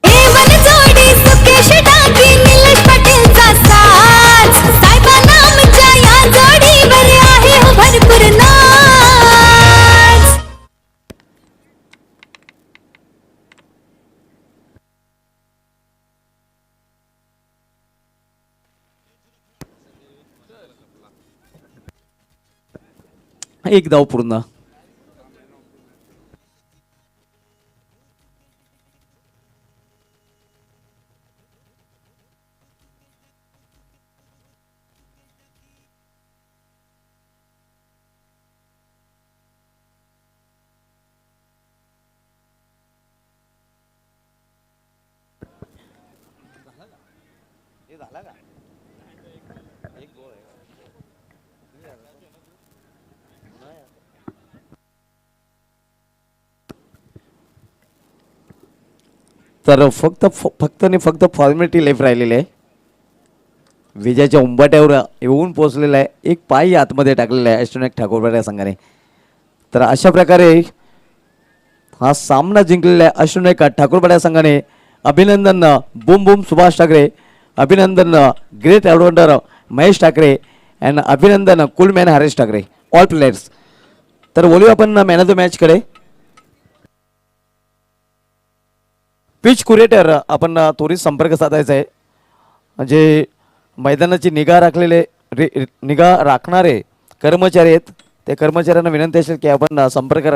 एवन जोडी सुकेश डाकी निलेश पाटीलचा साथ साहेबा नामच्या या जोडीवर आहे हो भरपूर नाच. एक धाव पूर्ण. तर फक्त आणि फक्त फॉर्मॅलिटी लाईफ राहिलेली आहे. विजयाच्या उंबाट्यावर येऊन पोहोचलेला आहे. एक पाय आतमध्ये टाकलेला आहे अष्टविनायक ठाकूरपाडा संघाने. तर अशा प्रकारे हा सामना जिंकलेला आहे अष्टविनायक ठाकूरपाडा संघाने. अभिनंदन बूम बूम सुभाष ठाकरे, अभिनंदन great allrounder Mahesh Thackeray and अभिनंदन कुलमॅन हरेश ठाकरे, ऑल प्लेयर्स. तर बोलूया आपण मॅन ऑफ द मॅचकडे. पिच कुरेटर आपण त्वरित संपर्क साधायचा आहे. म्हणजे मैदानाची निगा राखणारे कर्मचारी आहेत, त्या कर्मचाऱ्यांना विनंती असेल की आपण संपर्क